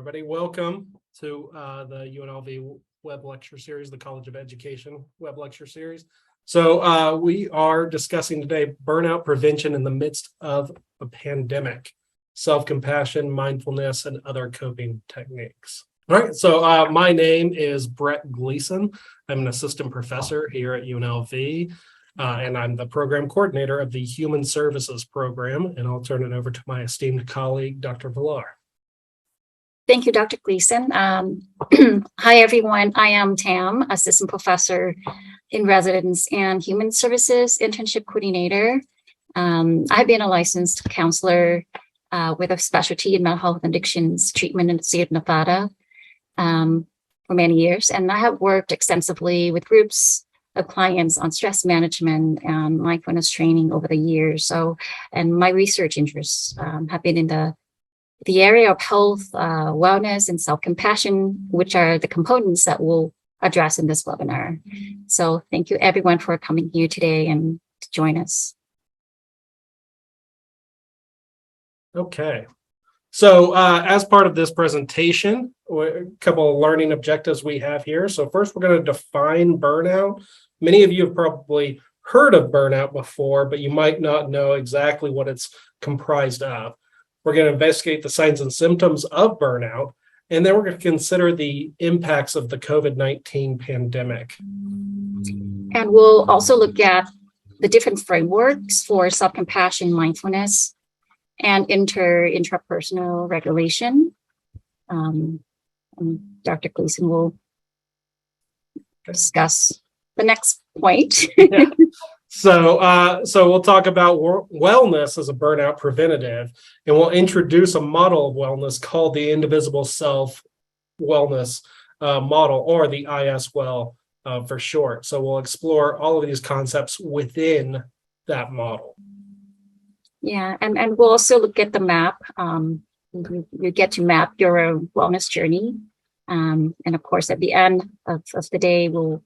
everybody. Welcome to the UNLV web lecture series, the College of Education web lecture series. So we are discussing today burnout prevention in the midst of a pandemic, self-compassion, mindfulness, and other coping techniques. All right, so my name is Brett Gleason. I'm an assistant professor here at UNLV, and I'm the program coordinator of the Human Services program, and I'll turn it over to my esteemed colleague, Dr. Villar. Thank you, Dr. Gleason. Hi, everyone. I am Tam, assistant professor in residence and human services internship coordinator. I've been a licensed counselor with a specialty in mental health and addictions treatment in the state of Nevada for many years. And I have worked extensively with groups of clients on stress management and mindfulness training over the years. And my research interests have been in the area of health, wellness, and self-compassion, which are the components that we'll address in this webinar. So thank you everyone for coming here today and to join us. Okay. So as part of this presentation, a couple of learning objectives we have here. So first, we're going to define burnout. Many of you have probably heard of burnout before, but you might not know exactly what it's comprised of. We're going to investigate the signs and symptoms of burnout, and then we're going to consider the impacts of the COVID-19 pandemic. And we'll also look at the different frameworks for self-compassion, mindfulness, and intrapersonal regulation. And Dr. Gleason will discuss the next point. Yeah. So we'll talk about wellness as a burnout preventative, and we'll introduce a model of wellness called the Indivisible Self Wellness Model, or the ISWell for short. So we'll explore all of these concepts within that model. Yeah, and we'll also look at the map. You get to map your own wellness journey. And of course, at the end of the day, we'll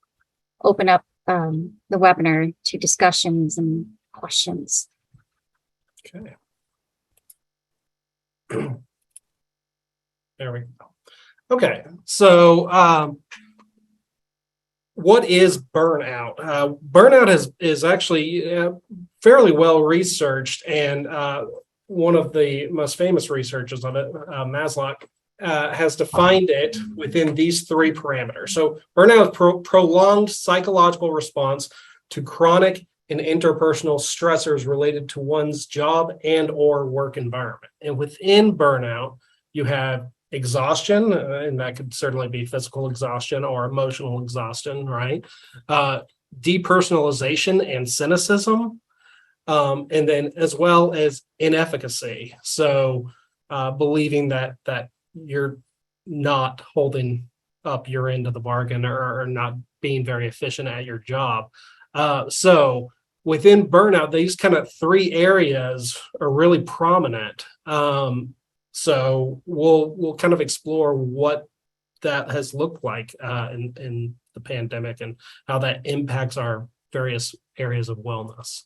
open up the webinar to discussions and questions. Okay. There we go. Okay, so what is burnout? Burnout is actually fairly well researched, and one of the most famous researchers of it, Maslow, has defined it within these three parameters. So burnout is prolonged psychological response to chronic and interpersonal stressors related to one's job and or work environment. And within burnout, you have exhaustion, and that could certainly be physical exhaustion or emotional exhaustion, right? Depersonalization and cynicism, and then as well as inefficacy. So believing that you're not holding up your end of the bargain or not being very efficient at your job. So within burnout, these kind of three areas are really prominent. So we'll kind of explore what that has looked like in the pandemic and how that impacts our various areas of wellness.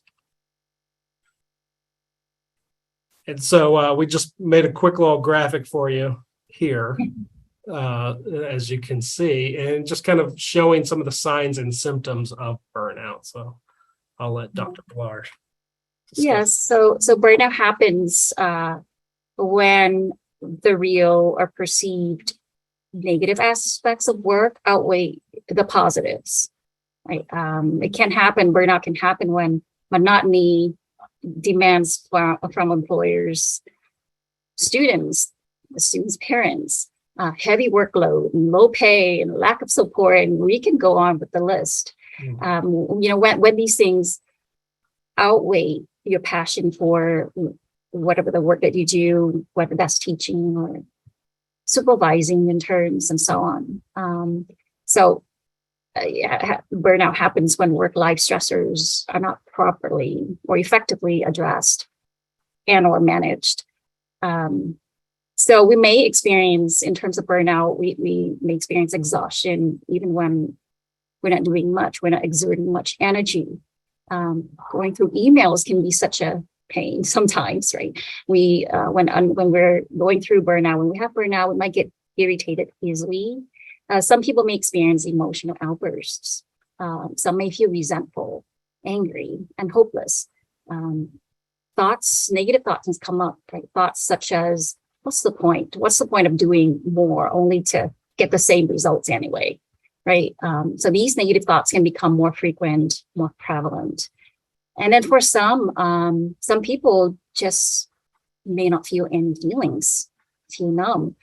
And so we just made a quick little graphic for you here, as you can see, and just kind of showing some of the signs and symptoms of burnout. So I'll let Dr. Villar discuss. Yes, so burnout happens when the real or perceived negative aspects of work outweigh the positives. Right? Burnout can happen when monotony demands from employers, students' parents, heavy workload, and low pay, and lack of support, and we can go on with the list. When these things outweigh your passion for whatever the work that you do, whether that's teaching or supervising interns and so on. Burnout happens when work-life stressors are not properly or effectively addressed and or managed. So we may experience, in terms of burnout, we may experience exhaustion even when we're not doing much, we're not exerting much energy. Going through emails can be such a pain sometimes, right? When we're going through burnout, when we have burnout, we might get irritated easily. Some people may experience emotional outbursts. Some may feel resentful, angry, and hopeless. Negative thoughts can come up, right? Thoughts such as, what's the point? What's the point of doing more only to get the same results anyway, right? So these negative thoughts can become more frequent, more prevalent. And then for some people just may not feel any feelings, feel numb.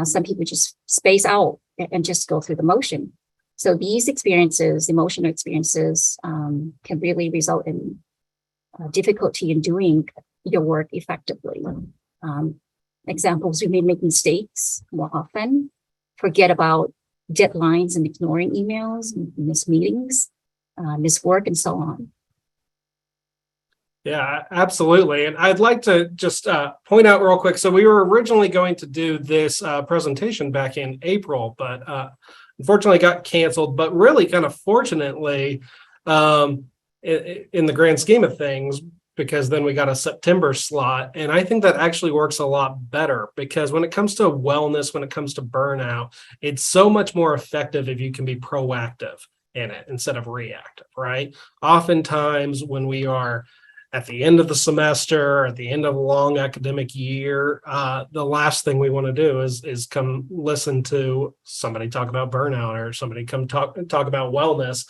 Some people just space out and just go through the motion. So these experiences, emotional experiences, can really result in difficulty in doing your work effectively. Examples, you may make mistakes more often, forget about deadlines and ignoring emails, miss meetings, miss work, and so on. Yeah, absolutely. And I'd like to just point out real quick. So we were originally going to do this presentation back in April, but unfortunately got canceled. But really kind of fortunately, in the grand scheme of things, because then we got a September slot. And I think that actually works a lot better because when it comes to wellness, when it comes to burnout, it's so much more effective if you can be proactive in it instead of reactive, right? Oftentimes when we are at the end of the semester, at the end of a long academic year, the last thing we want to do is come listen to somebody talk about burnout or somebody come talk about wellness.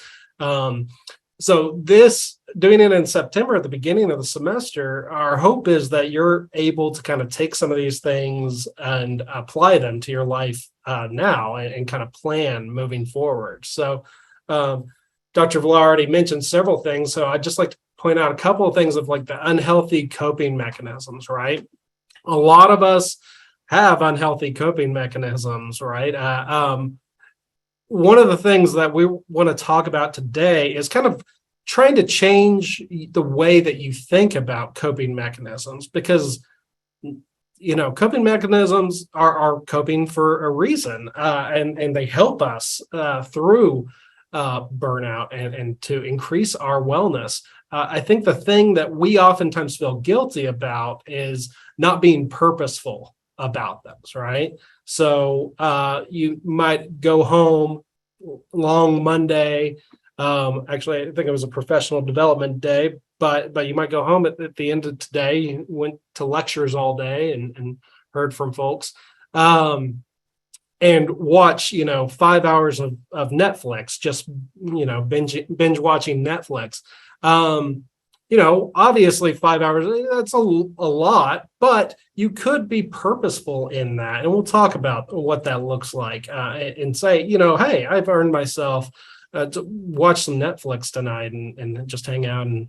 So this, doing it in September at the beginning of the semester, our hope is that you're able to kind of take some of these things and apply them to your life now and kind of plan moving forward. So Dr. Villar already mentioned several things. So I'd just like to point out a couple of things of like the unhealthy coping mechanisms, right? A lot of us have unhealthy coping mechanisms, right? One of the things that we want to talk about today is kind of trying to change the way that you think about coping mechanisms, because coping mechanisms are coping for a reason, and they help us through burnout and to increase our wellness. I think the thing that we oftentimes feel guilty about is not being purposeful about those, right? So you might go home, long Monday. Actually, I think it was a professional development day, but you might go home at the end of today. You went to lectures all day and heard from folks, and watch 5 hours of Netflix, just binge watching Netflix. Obviously 5 hours, that's a lot, but you could be purposeful in that. And we'll talk about what that looks like and say, hey, I've earned myself to watch some Netflix tonight and just hang out and,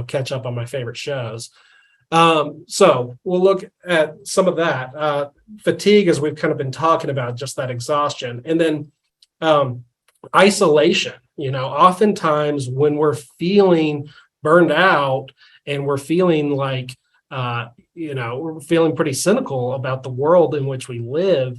catch up on my favorite shows. So we'll look at some of that. Fatigue, as we've kind of been talking about, just that exhaustion. And then isolation. Oftentimes when we're feeling burned out and we're feeling like, we're feeling pretty cynical about the world in which we live,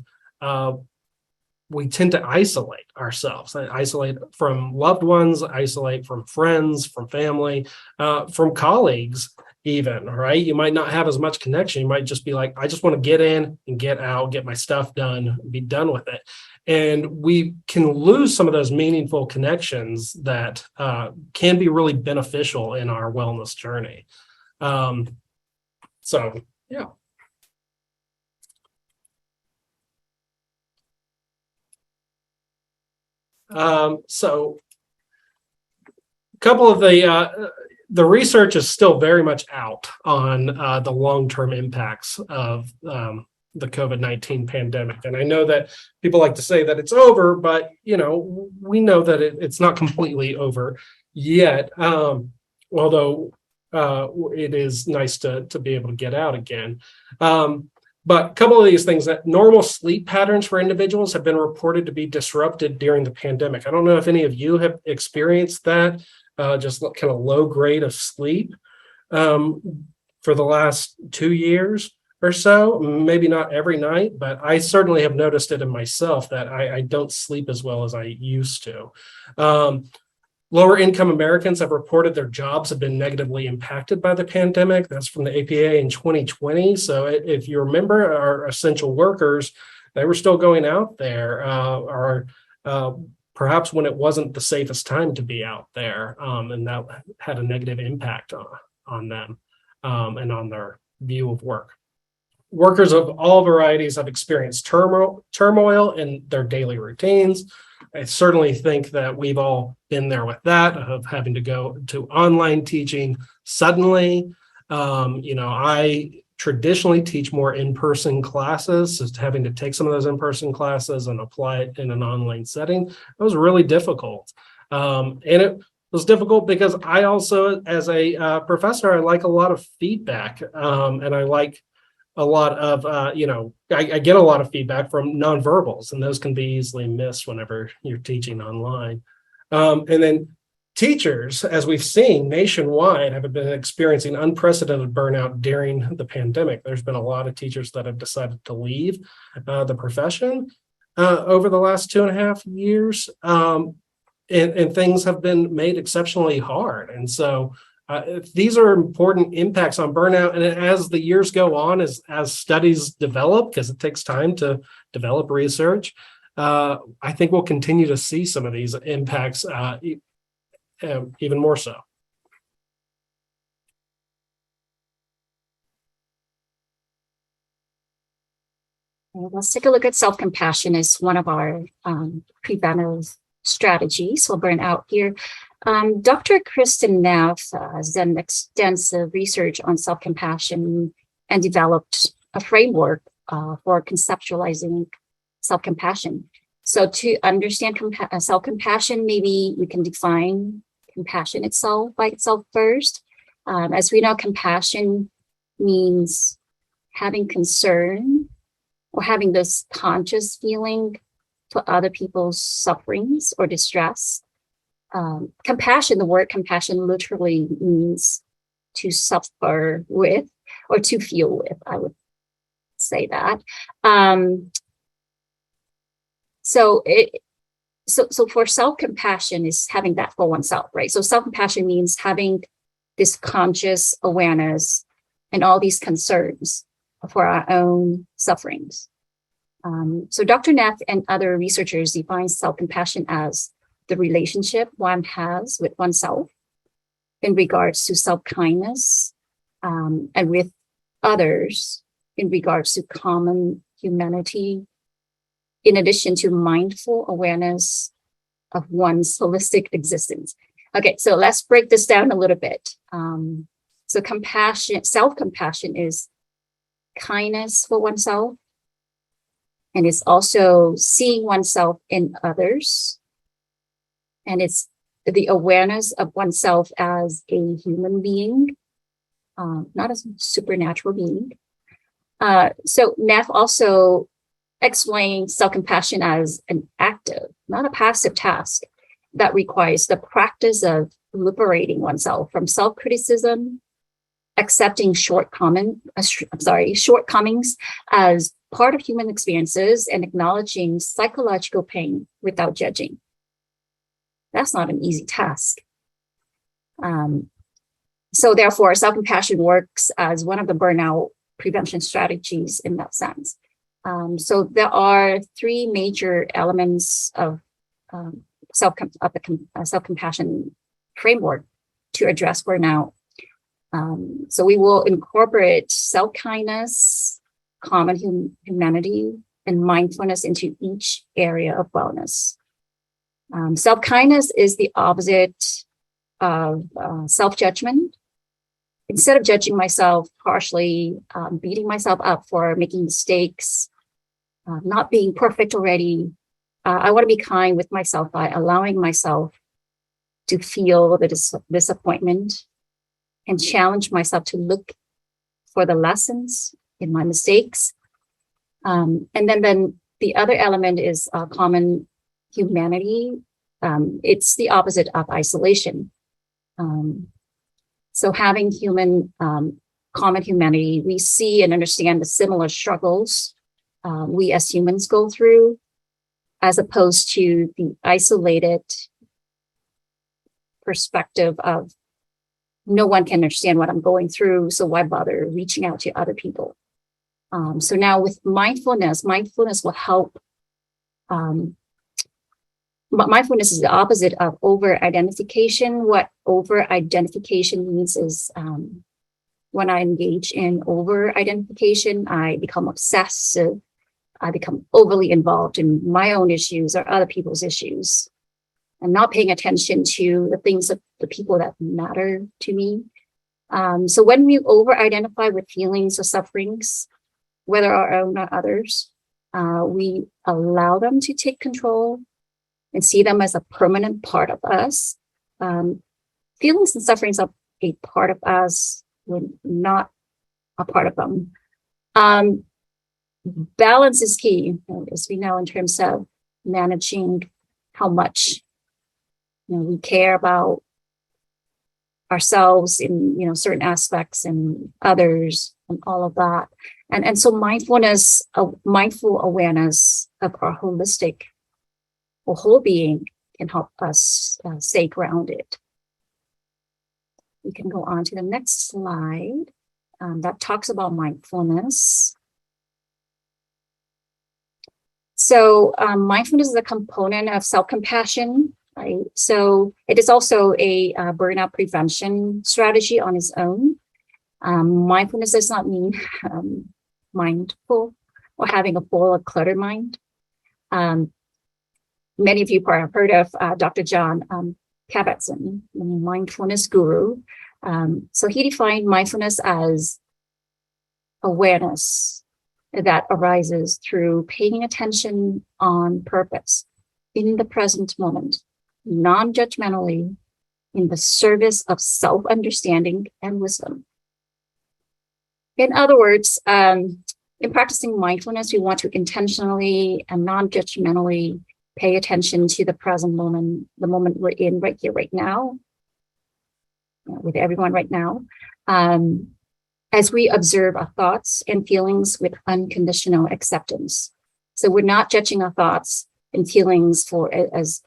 we tend to isolate ourselves, isolate from loved ones, isolate from friends, from family, from colleagues even, right? You might not have as much connection. You might just be like, I just want to get in and get out, get my stuff done, be done with it. And we can lose some of those meaningful connections that can be really beneficial in our wellness journey. So, yeah. So a couple of the research is still very much out on the long-term impacts of the COVID-19 pandemic. And I know that people like to say that it's over, but we know that it's not completely over yet. Although it is nice to be able to get out again. But a couple of these things, that normal sleep patterns for individuals have been reported to be disrupted during the pandemic. I don't know if any of you have experienced that, just kind of low grade of sleep for the last 2 years or so. Maybe not every night, but I certainly have noticed it in myself that I don't sleep as well as I used to. Lower income Americans have reported their jobs have been negatively impacted by the pandemic. That's from the APA in 2020. So if you remember, our essential workers, they were still going out there, or perhaps when it wasn't the safest time to be out there, and that had a negative impact on them, and on their view of work. Workers of all varieties have experienced turmoil in their daily routines. I certainly think that we've all been there with that, of having to go to online teaching suddenly. I traditionally teach more in-person classes, so having to take some of those in-person classes and apply it in an online setting, that was really difficult. And it was difficult because I also, as a professor, I like a lot of feedback, and I like a lot of, I get a lot of feedback from nonverbals, and those can be easily missed whenever you're teaching online. And then teachers, as we've seen nationwide, have been experiencing unprecedented burnout during the pandemic. There's been a lot of teachers that have decided to leave the profession over the last 2.5 years. And things have been made exceptionally hard. And so these are important impacts on burnout. And as the years go on, as studies develop, because it takes time to develop research, I think we'll continue to see some of these impacts even more so. Let's take a look at self-compassion as one of our preventive strategies for burnout here. Dr. Kristen Neff has done extensive research on self-compassion and developed a framework for conceptualizing self-compassion. So to understand self-compassion, maybe we can define compassion itself by itself first. As we know, compassion means having concern or having this conscious feeling for other people's sufferings or distress. Compassion, the word compassion literally means to suffer with or to feel with, I would say that. So for self-compassion is having that for oneself, right? So self-compassion means having this conscious awareness and all these concerns for our own sufferings. So Dr. Neff and other researchers define self-compassion as the relationship one has with oneself in regards to self-kindness, and with others in regards to common humanity, in addition to mindful awareness of one's holistic existence. Okay, so let's break this down a little bit. So compassion, self-compassion is kindness for oneself, and it's also seeing oneself in others. And it's the awareness of oneself as a human being, not a supernatural being. So Neff also explains self-compassion as an active, not a passive task that requires the practice of liberating oneself from self-criticism, accepting shortcomings as part of human experiences, and acknowledging psychological pain without judging. That's not an easy task. So therefore, self-compassion works as one of the burnout prevention strategies in that sense. So there are three major elements of the self-compassion framework to address burnout. So we will incorporate self-kindness, common humanity, and mindfulness into each area of wellness. Self-kindness is the opposite of self-judgment. Instead of judging myself harshly, beating myself up for making mistakes, not being perfect already, I want to be kind with myself by allowing myself to feel the disappointment and challenge myself to look for the lessons in my mistakes. And then the other element is common humanity. It's the opposite of isolation. So having common humanity, we see and understand the similar struggles we as humans go through, as opposed to the isolated perspective of no one can understand what I'm going through, so why bother reaching out to other people? So now with mindfulness will help. Mindfulness is the opposite of over-identification. What over-identification means is when I engage in over-identification, I become obsessive. I become overly involved in my own issues or other people's issues and not paying attention to the things of the people that matter to me. So when we over-identify with feelings or sufferings, whether our own or others, we allow them to take control and see them as a permanent part of us. Feelings and sufferings are a part of us. We're not a part of them. Balance is key, as we know, in terms of managing how much we care about ourselves in certain aspects and others and all of that. And so mindfulness, mindful awareness of our holistic or whole being can help us stay grounded. We can go on to the next slide that talks about mindfulness. So mindfulness is a component of self-compassion, right? So it is also a burnout prevention strategy on its own. Mindfulness does not mean mindful or having a full or cluttered mind. Many of you probably have heard of Dr. John Kabat-Zinn, mindfulness guru. So he defined mindfulness as awareness that arises through paying attention on purpose in the present moment, non-judgmentally, in the service of self-understanding and wisdom. In other words, in practicing mindfulness, we want to intentionally and non-judgmentally pay attention to the present moment, the moment we're in right here, right now, with everyone right now, as we observe our thoughts and feelings with unconditional acceptance. So we're not judging our thoughts and feelings as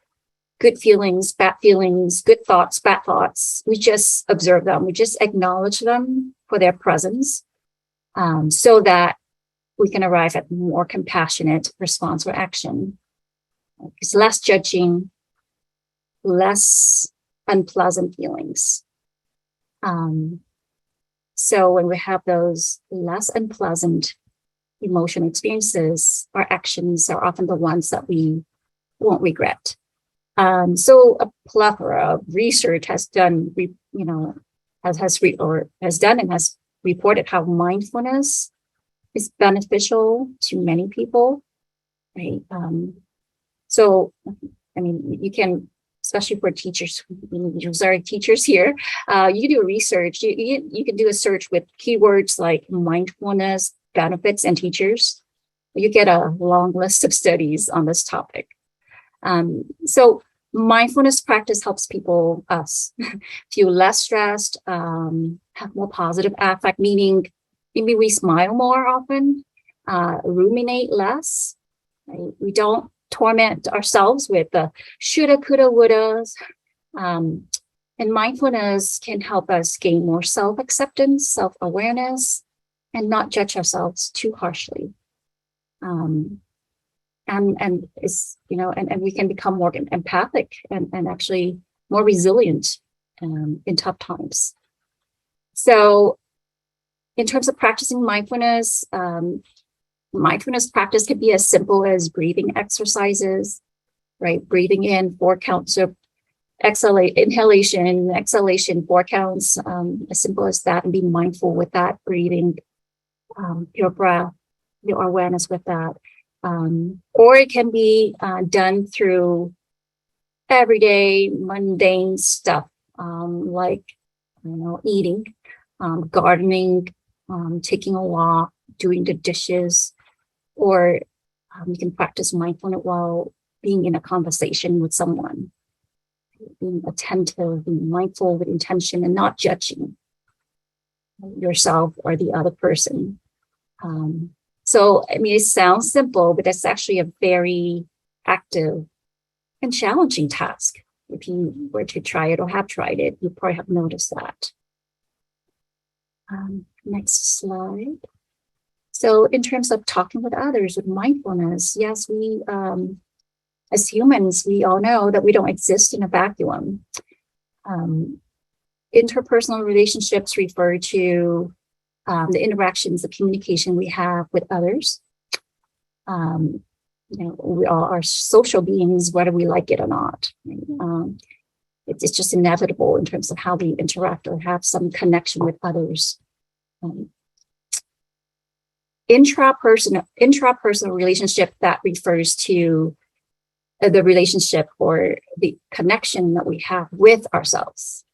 good feelings, bad feelings, good thoughts, bad thoughts. We just observe them. We just acknowledge them for their presence, so that we can arrive at more compassionate response or action. It's less judging, less unpleasant feelings. So when we have those less unpleasant emotional experiences, our actions are often the ones that we won't regret. So a plethora of research has done, has reported how mindfulness is beneficial to many people, right? So, you can, especially for teachers, sorry, teachers here, you can do a research. You can do a search with keywords like mindfulness benefits and teachers. You get a long list of studies on this topic. So mindfulness practice helps us feel less stressed, have more positive affect, meaning maybe we smile more often, ruminate less. Right? We don't torment ourselves with the shoulda, coulda, wouldas. And mindfulness can help us gain more self-acceptance, self-awareness, and not judge ourselves too harshly. And we can become more empathic and actually more resilient in tough times. So in terms of practicing mindfulness, mindfulness practice can be as simple as breathing exercises, right? Breathing in 4 counts of inhalation, exhalation, 4 counts, as simple as that, and be mindful with that breathing, your breath, your awareness with that. Or it can be done through everyday mundane stuff, like, eating, gardening, taking a walk, doing the dishes, or you can practice mindfulness while being in a conversation with someone, being attentive, being mindful with intention and not judging yourself or the other person. So, it sounds simple, but that's actually a very active and challenging task. If you were to try it or have tried it, you probably have noticed that. Next slide. So in terms of talking with others with mindfulness, yes, we, as humans, we all know that we don't exist in a vacuum. Interpersonal relationships refer to the interactions, the communication we have with others. We all are social beings, whether we like it or not. It's just inevitable in terms of how we interact or have some connection with others. Intrapersonal relationship, that refers to the relationship or the connection that we have with ourselves,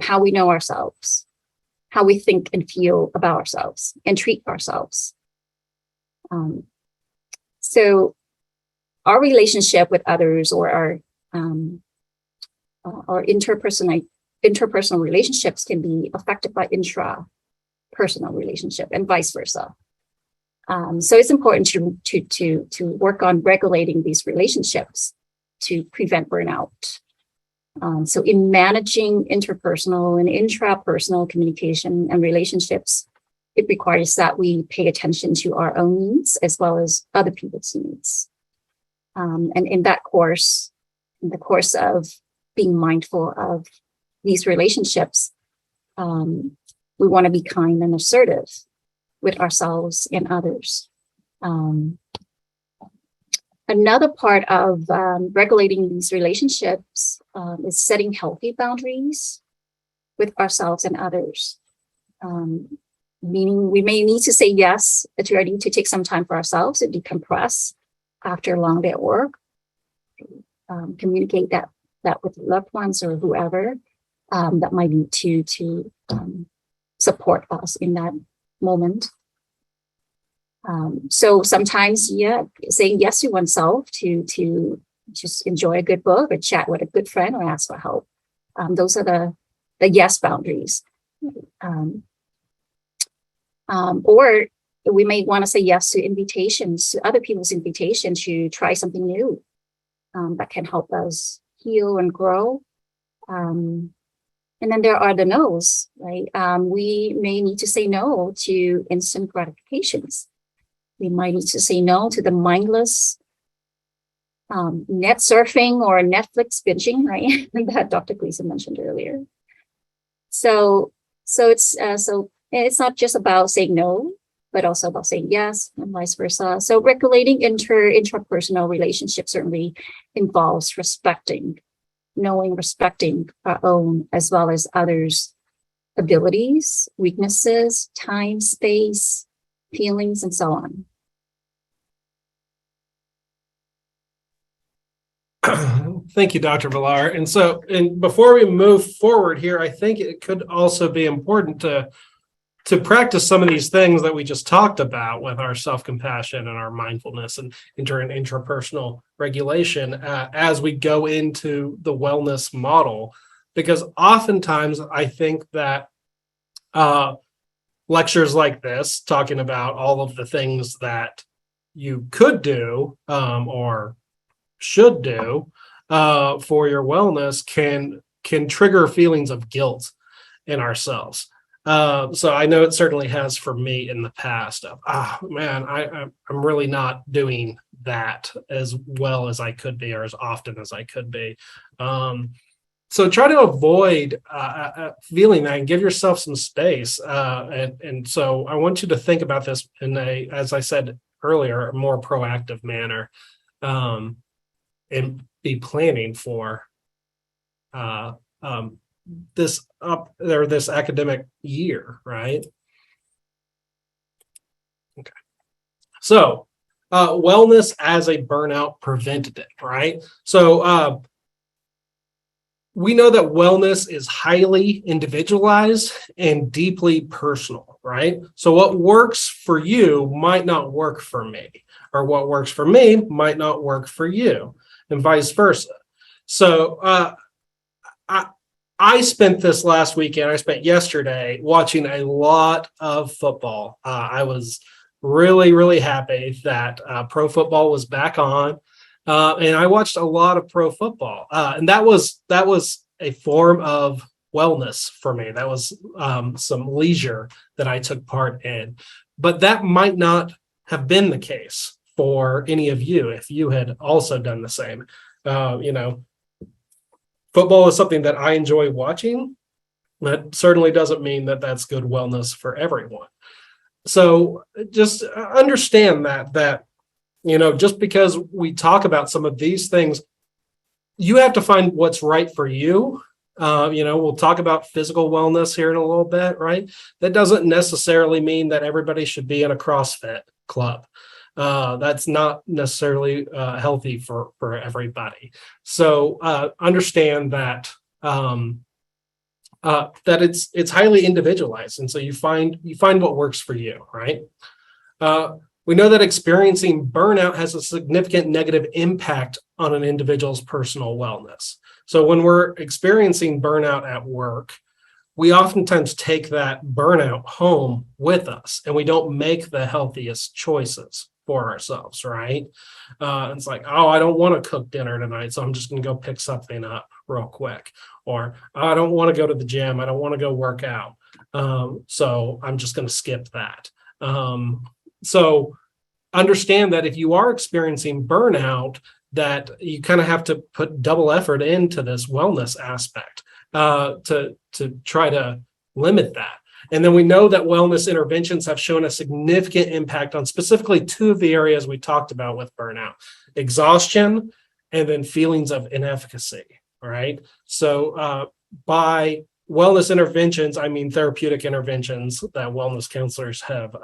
how we know ourselves, how we think and feel about ourselves and treat ourselves. So our relationship with others, or our interpersonal relationships, can be affected by intrapersonal relationship and vice versa. So it's important to work on regulating these relationships to prevent burnout. So in managing interpersonal and intrapersonal communication and relationships, it requires that we pay attention to our own needs as well as other people's needs. And in the course of being mindful of these relationships, we want to be kind and assertive with ourselves and others. Another part of regulating these relationships is setting healthy boundaries with ourselves and others. Meaning we may need to say yes to our need to take some time for ourselves and decompress after a long day at work. Communicate that with loved ones or whoever that might need to support us in that moment. So sometimes, saying yes to oneself to just enjoy a good book or chat with a good friend or ask for help. Those are the yes boundaries. Or we may want to say yes to invitations, to other people's invitation to try something new that can help us heal and grow. And then there are the no's, right? We may need to say no to instant gratifications. We might need to say no to the mindless net surfing or Netflix binging, right? That Dr. Gleason mentioned earlier. So it's not just about saying no, but also about saying yes and vice versa. So regulating intrapersonal relationships certainly involves respecting our own as well as others' abilities, weaknesses, time, space, feelings, and so on. Thank you, Dr. Villar. And before we move forward here, I think it could also be important to practice some of these things that we just talked about with our self-compassion and our mindfulness and intrapersonal regulation as we go into the wellness model. Because oftentimes I think that lectures like this, talking about all of the things that you could do or should do for your wellness, can trigger feelings of guilt in ourselves. So I know it certainly has for me in the past of, I'm really not doing that as well as I could be or as often as I could be. So try to avoid feeling that and give yourself some space. And so I want you to think about this in as I said earlier, a more proactive manner, and be planning for this academic year, right? Okay. So wellness as a burnout preventative, right? So we know that wellness is highly individualized and deeply personal, right? So what works for you might not work for me, or what works for me might not work for you, and vice versa. So I spent this last weekend, I spent yesterday watching a lot of football. I was really, really happy that pro football was back on. And I watched a lot of pro football. And that was a form of wellness for me. That was some leisure that I took part in. But that might not have been the case for any of you if you had also done the same. Football is something that I enjoy watching. That certainly doesn't mean that that's good wellness for everyone. So just understand that just because we talk about some of these things, you have to find what's right for you. We'll talk about physical wellness here in a little bit, right? That doesn't necessarily mean that everybody should be in a CrossFit club. That's not necessarily healthy for everybody. So understand that that it's highly individualized, and so you find what works for you, right? We know that experiencing burnout has a significant negative impact on an individual's personal wellness. So when we're experiencing burnout at work, we oftentimes take that burnout home with us, and we don't make the healthiest choices for ourselves, right? It's like, oh, I don't want to cook dinner tonight, so I'm just going to go pick something up real quick. Or I don't want to go to the gym. I don't want to go work out. So I'm just going to skip that. So understand that if you are experiencing burnout, that you kind of have to put double effort into this wellness aspect to try to limit that. And then we know that wellness interventions have shown a significant impact on specifically two of the areas we talked about with burnout: exhaustion and then feelings of inefficacy. All right. So by wellness interventions, I mean therapeutic interventions that wellness counselors have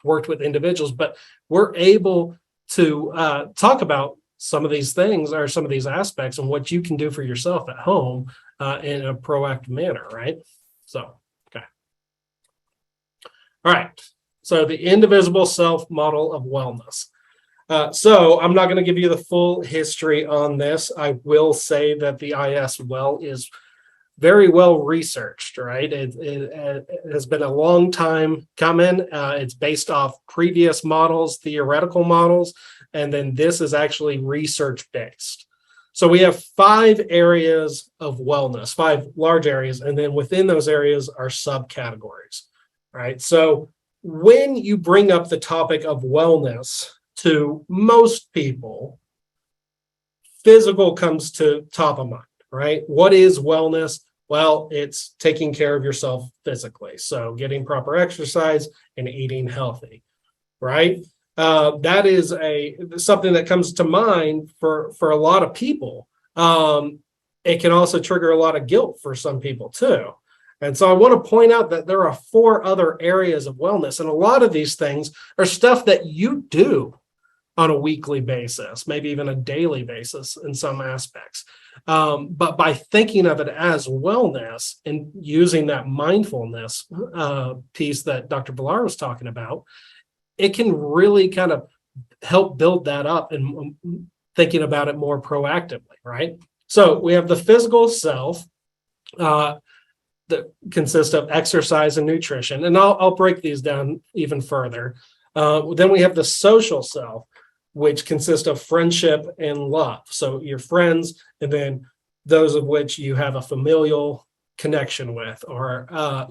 worked with individuals, but we're able to talk about some of these things or some of these aspects and what you can do for yourself at home in a proactive manner, right? So, okay. All right. So the indivisible self model of wellness. So I'm not going to give you the full history on this. I will say that the IS well is very well researched, right? It has been a long time coming. It's based off previous models, theoretical models, and then this is actually research based. So we have 5 areas of wellness, 5 large areas, and then within those areas are subcategories, right? So when you bring up the topic of wellness to most people, physical comes to top of mind, right? What is wellness? Well, it's taking care of yourself physically. So getting proper exercise and eating healthy, right? That is something that comes to mind for a lot of people. It can also trigger a lot of guilt for some people too. And so I want to point out that there are 4 other areas of wellness, and a lot of these things are stuff that you do on a weekly basis, maybe even a daily basis in some aspects. But by thinking of it as wellness and using that mindfulness piece that Dr. Villar was talking about, it can really kind of help build that up and thinking about it more proactively, right? So we have the physical self that consists of exercise and nutrition. And I'll break these down even further. Then we have the social self, which consists of friendship and love. So your friends, and then those of which you have a familial connection with, or a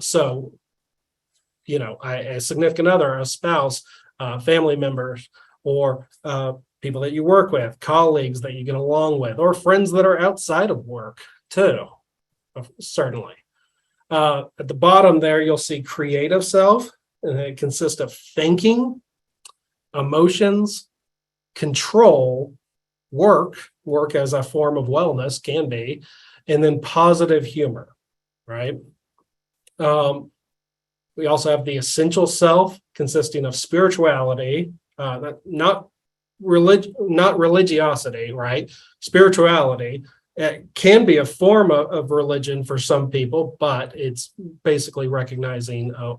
significant other, a spouse, family members, or people that you work with, colleagues that you get along with, or friends that are outside of work too, certainly. At the bottom there, you'll see creative self, and it consists of thinking, emotions, control, work as a form of wellness can be, and then positive humor, right? We also have the essential self, consisting of spirituality, not religiosity, right? Spirituality. It can be a form of religion for some people, but it's basically recognizing a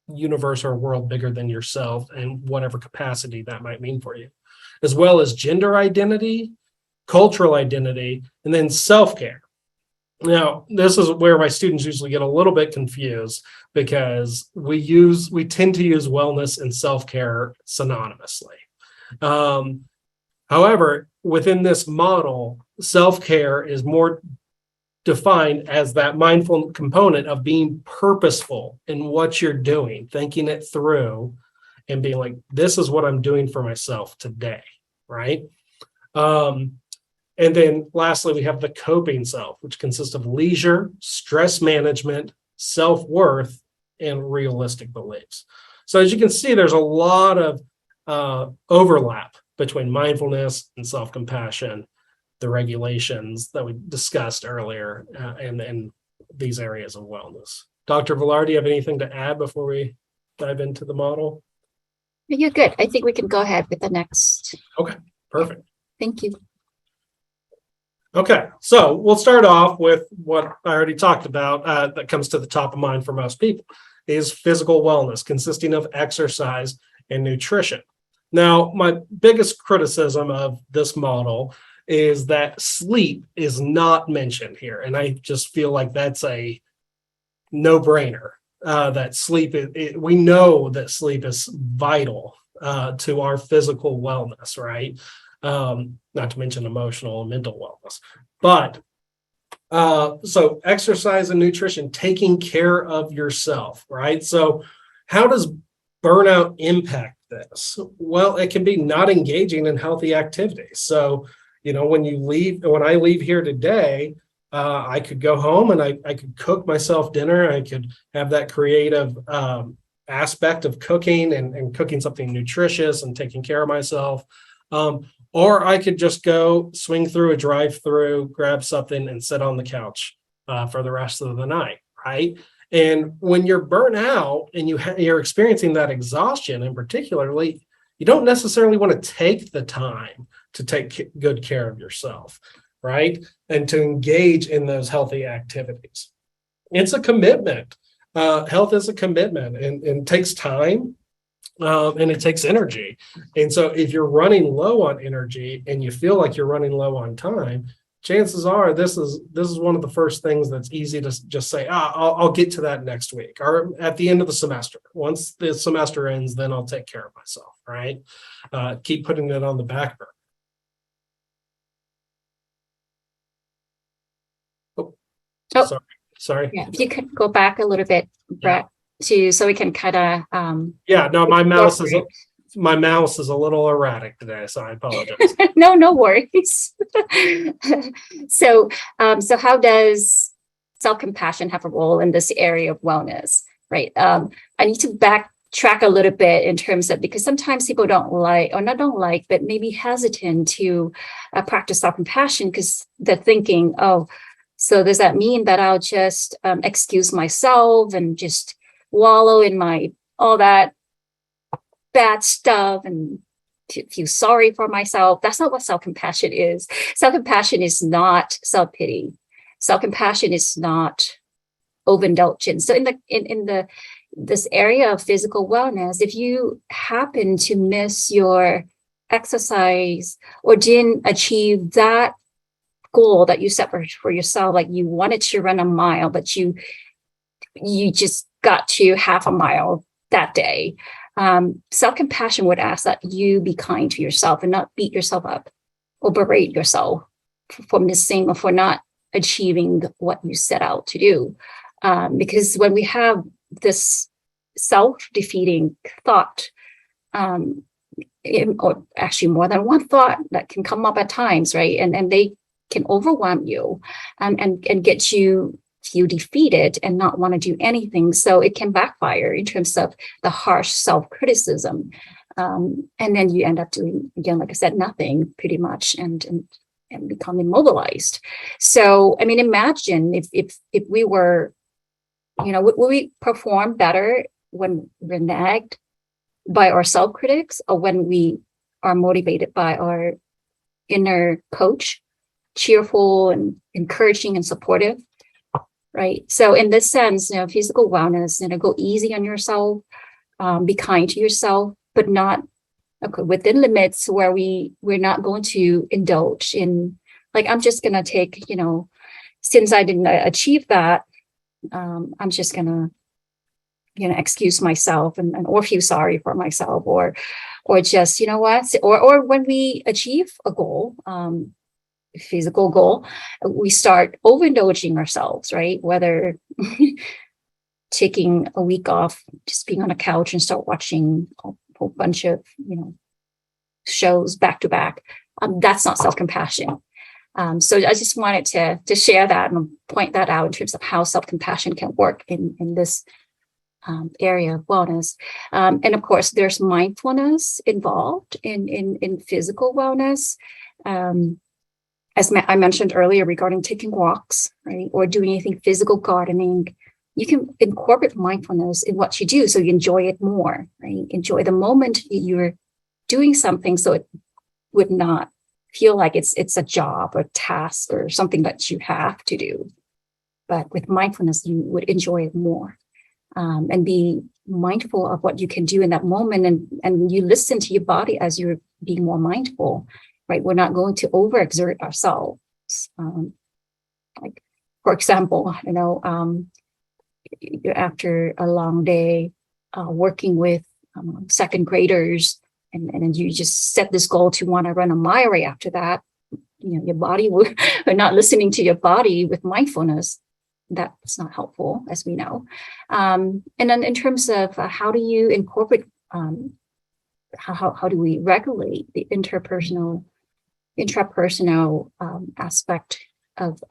universe or a world bigger than yourself and whatever capacity that might mean for you, as well as gender identity, cultural identity, and then self-care. Now, this is where my students usually get a little bit confused because we tend to use wellness and self-care synonymously. However, within this model, self-care is more defined as that mindful component of being purposeful in what you're doing, thinking it through and being like, this is what I'm doing for myself today, right? And then lastly, we have the coping self, which consists of leisure, stress management, self-worth, and realistic beliefs. So as you can see, there's a lot of overlap between mindfulness and self-compassion, the regulations that we discussed earlier, and these areas of wellness. Dr. Villar, do you have anything to add before we dive into the model? You're good. I think we can go ahead with the next. Okay, perfect. Thank you. Okay, so we'll start off with what I already talked about that comes to the top of mind for most people is physical wellness, consisting of exercise and nutrition. Now, my biggest criticism of this model is that sleep is not mentioned here. And I just feel like that's a no-brainer, that sleep, we know that sleep is vital to our physical wellness, right? Not to mention emotional and mental wellness. But so exercise and nutrition, taking care of yourself, right? So how does burnout impact this? Well, it can be not engaging in healthy activities. So, when I leave here today, I could go home and I could cook myself dinner. I could have that creative aspect of cooking and cooking something nutritious and taking care of myself. Or I could just go swing through a drive-through, grab something and sit on the couch for the rest of the night, right? And when you're burnt out and you're experiencing that exhaustion, and particularly, you don't necessarily want to take the time to take good care of yourself, right? And to engage in those healthy activities. It's a commitment. Health is a commitment and takes time. And it takes energy. And so if you're running low on energy and you feel like you're running low on time, chances are this is one of the first things that's easy to just say, I'll get to that next week or at the end of the semester. Once the semester ends, then I'll take care of myself, right? Keep putting it on the back burner. Oh. Sorry. Yeah, if you could go back a little bit, Brett, so we can kind of my mouse is a little erratic today, so I apologize. No worries. So how does self-compassion have a role in this area of wellness, right? I need to backtrack a little bit in terms of, because sometimes people don't like, but maybe hesitant to practice self-compassion because they're thinking, so does that mean that I'll just excuse myself and just wallow in all that bad stuff and feel sorry for myself? That's not what self-compassion is. Self-compassion is not self-pity. Self-compassion is not overindulgence. So in this area of physical wellness, if you happen to miss your exercise or didn't achieve that goal that you set for yourself, like you wanted to run a mile, but you just got to half a mile that day. Self-compassion would ask that you be kind to yourself and not beat yourself up or berate yourself for missing or for not achieving what you set out to do. Because when we have this self-defeating thought, or actually more than one thought that can come up at times, right? And they can overwhelm you and get you feel defeated and not want to do anything. So it can backfire in terms of the harsh self-criticism. And then you end up doing, again, like I said, nothing pretty much and become immobilized. So, I mean, imagine if we were, would we perform better when we're nagged by our self-critics or when we are motivated by our inner coach, cheerful and encouraging and supportive, right? So in this sense, physical wellness, go easy on yourself, be kind to yourself, but not within limits where we're not going to indulge in, like, I'm just going to take, since I didn't achieve that, I'm just going to, excuse myself and or feel sorry for myself or just, or when we achieve a goal, physical goal, we start overindulging ourselves, right? Whether taking a week off, just being on a couch and start watching a whole bunch of, shows back to back. That's not self-compassion. So I just wanted to share that and point that out in terms of how self-compassion can work in this area of wellness. And of course, there's mindfulness involved in physical wellness. As I mentioned earlier regarding taking walks, right, or doing anything physical, gardening, you can incorporate mindfulness in what you do so you enjoy it more, right? Enjoy the moment you're doing something so it would not feel like it's a job or task or something that you have to do. But with mindfulness, you would enjoy it more, and be mindful of what you can do in that moment. And you listen to your body as you're being more mindful, right? We're not going to overexert ourselves. Like, for example, after a long day working with second graders, and you just set this goal to want to run a mile right after that, your body will not listening to your body with mindfulness. That's not helpful, as we know. And then in terms of how do you incorporate, how do we regulate the intrapersonal aspect of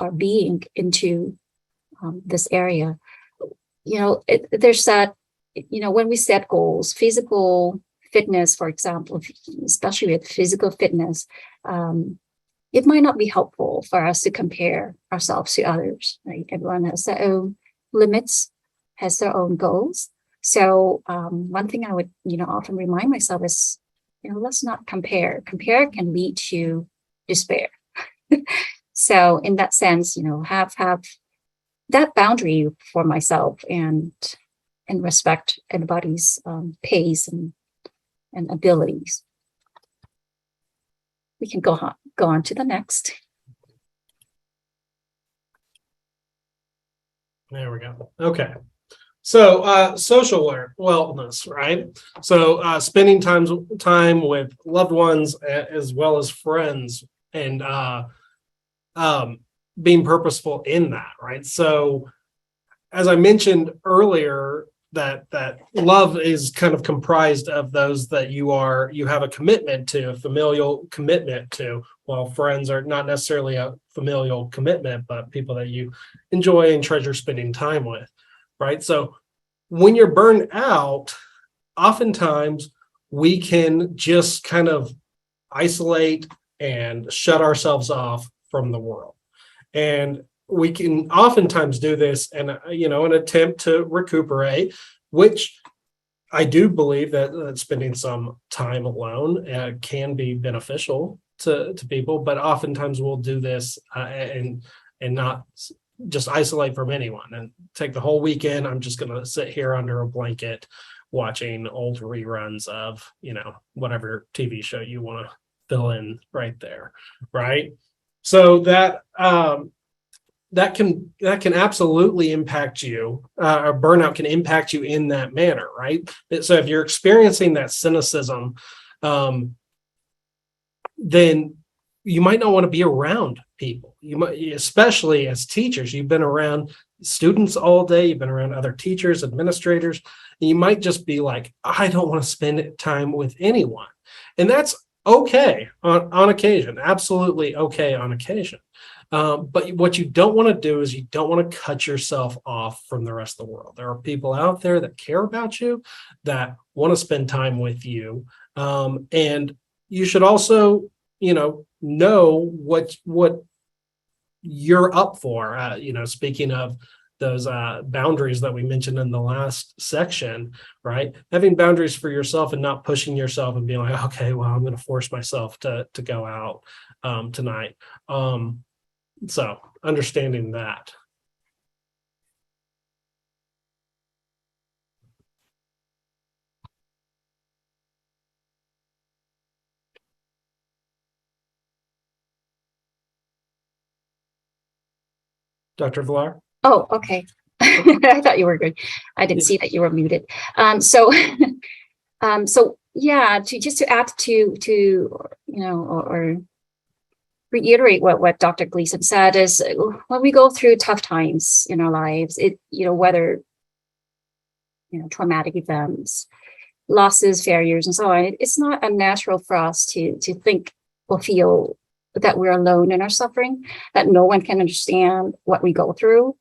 our being into this area? There's that, when we set goals, physical fitness, for example, especially with physical fitness, it might not be helpful for us to compare ourselves to others, right? Everyone has their own limits, has their own goals. So one thing I would, often remind myself is, let's not compare. Compare can lead to despair. So in that sense, have that boundary for myself and respect everybody's pace and abilities. We can go on to the next. There we go. Okay. So social wellness, right? So spending time with loved ones as well as friends, and being purposeful in that, right? So as I mentioned earlier, that love is kind of comprised of those that you have a commitment to, a familial commitment to, while friends are not necessarily a familial commitment, but people that you enjoy and treasure spending time with, right? So when you're burned out, oftentimes we can just kind of isolate and shut ourselves off from the world. And we can oftentimes do this in an attempt to recuperate, which I do believe that spending some time alone can be beneficial to people, but oftentimes we'll do this and not just isolate from anyone and take the whole weekend. I'm just going to sit here under a blanket watching old reruns of, whatever TV show you want to fill in right there, right? So that can absolutely impact you. Or burnout can impact you in that manner, right? So if you're experiencing that cynicism, then you might not want to be around people. You might, especially as teachers, you've been around students all day, you've been around other teachers, administrators, and you might just be like, I don't want to spend time with anyone. And that's okay on occasion, absolutely okay on occasion. But what you don't want to do is you don't want to cut yourself off from the rest of the world. There are people out there that care about you, that want to spend time with you. And you should also, know what you're up for. Speaking of those boundaries that we mentioned in the last section, right? Having boundaries for yourself and not pushing yourself and being like, okay, well, I'm going to force myself to go out tonight. So understanding that. Dr. Villar? Oh, okay. I thought you were good. I didn't see that you were muted. So yeah, to add to or reiterate what Dr. Gleason said is when we go through tough times in our lives, whether, traumatic events, losses, failures, and so on, it's not unnatural for us to think or feel that we're alone in our suffering, that no one can understand what we go through.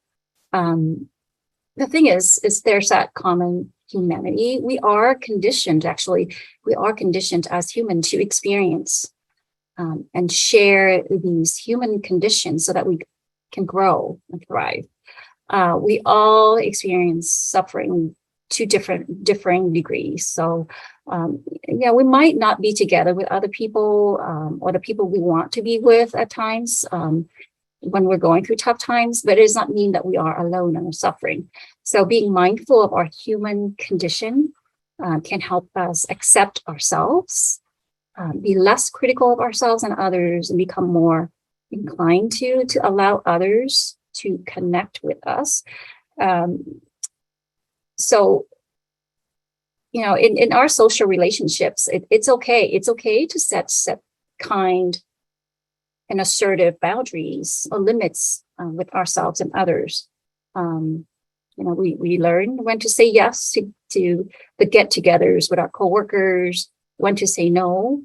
The thing is there's that common humanity. We are conditioned as humans to experience and share these human conditions so that we can grow and thrive. We all experience suffering to differing degrees. So, we might not be together with other people or the people we want to be with at times when we're going through tough times, but it does not mean that we are alone in our suffering. So being mindful of our human condition can help us accept ourselves, be less critical of ourselves and others, and become more inclined to allow others to connect with us. So, in our social relationships, it's okay. It's okay to set kind and assertive boundaries or limits with ourselves and others. We learn when to say yes to the get-togethers with our coworkers, when to say no,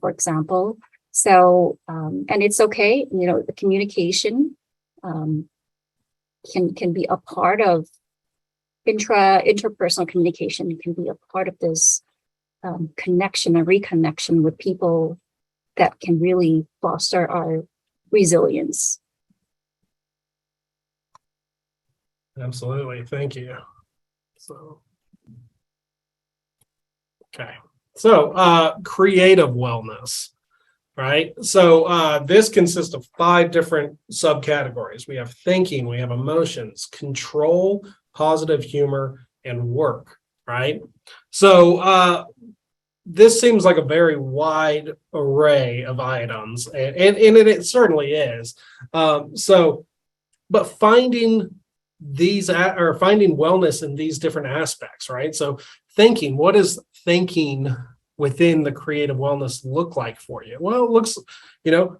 for example. So, and it's okay. The communication can be a part of interpersonal communication. Can be a part of this connection and reconnection with people that can really foster our resilience. Absolutely. Thank you. So, creative wellness, right? So this consists of 5 different subcategories. We have thinking, we have emotions, control, positive humor, and work, right? So this seems like a very wide array of items, and it certainly is. But finding finding wellness in these different aspects, right? So thinking, what does thinking within the creative wellness look like for you? Well, it looks,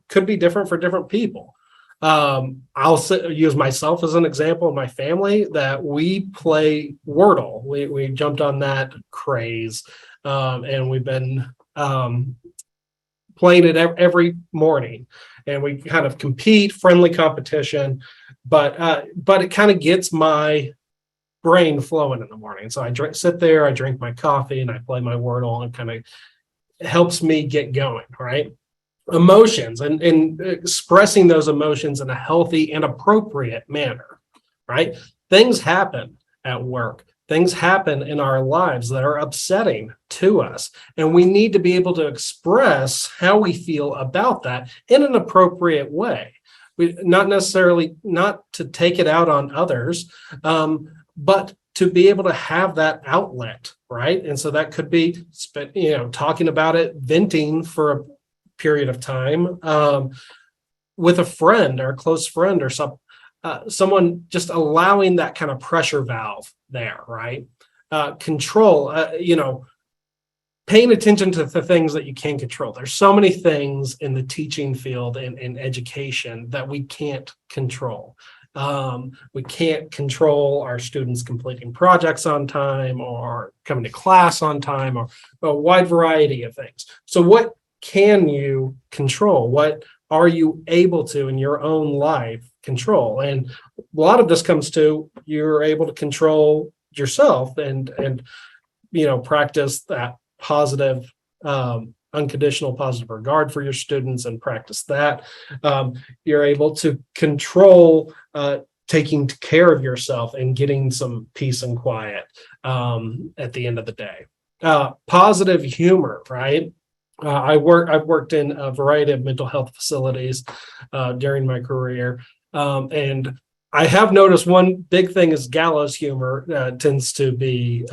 could be different for different people. I'll use myself as an example in my family that we play Wordle. We jumped on that craze, and we've been playing it every morning, and we kind of compete, friendly competition, but it kind of gets my brain flowing in the morning. So I sit there, I drink my coffee, and I play my Wordle, and kind of helps me get going, right? Emotions and expressing those emotions in a healthy and appropriate manner, right? Things happen at work. Things happen in our lives that are upsetting to us, and we need to be able to express how we feel about that in an appropriate way. Not necessarily not to take it out on others, but to be able to have that outlet, right? And so that could be, talking about it, venting for a period of time with a friend or a close friend or someone, just allowing that kind of pressure valve there, right? Control, paying attention to the things that you can control. There's so many things in the teaching field and in education that we can't control. We can't control our students completing projects on time or coming to class on time, or a wide variety of things. So what can you control? What are you able to in your own life control? And a lot of this comes to you're able to control yourself and practice that positive, unconditional positive regard for your students and practice that. You're able to control taking care of yourself and getting some peace and quiet at the end of the day. Positive humor, right? I've worked in a variety of mental health facilities during my career, and I have noticed one big thing is gallows humor tends to be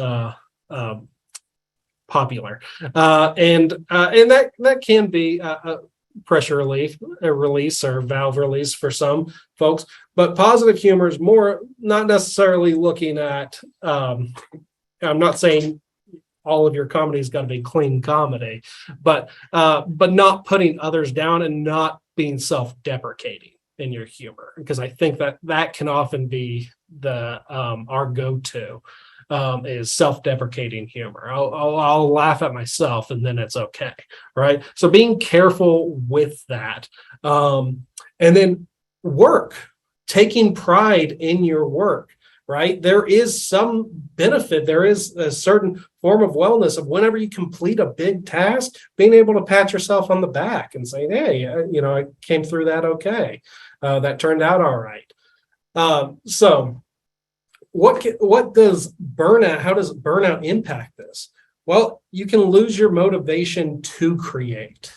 popular, and that can be a pressure relief, a release or valve release for some folks. But positive humor is more not necessarily looking at. I'm not saying all of your comedy's got to be clean comedy, but not putting others down and not being self-deprecating in your humor, because I think that can often be the our go-to is self-deprecating humor. I'll laugh at myself and then it's okay, right? So being careful with that, and then work, taking pride in your work. Right. There is some benefit. There is a certain form of wellness of whenever you complete a big task, being able to pat yourself on the back and say, hey, I came through that okay. That turned out all right. So what does burnout, how does burnout impact this? Well, you can lose your motivation to create,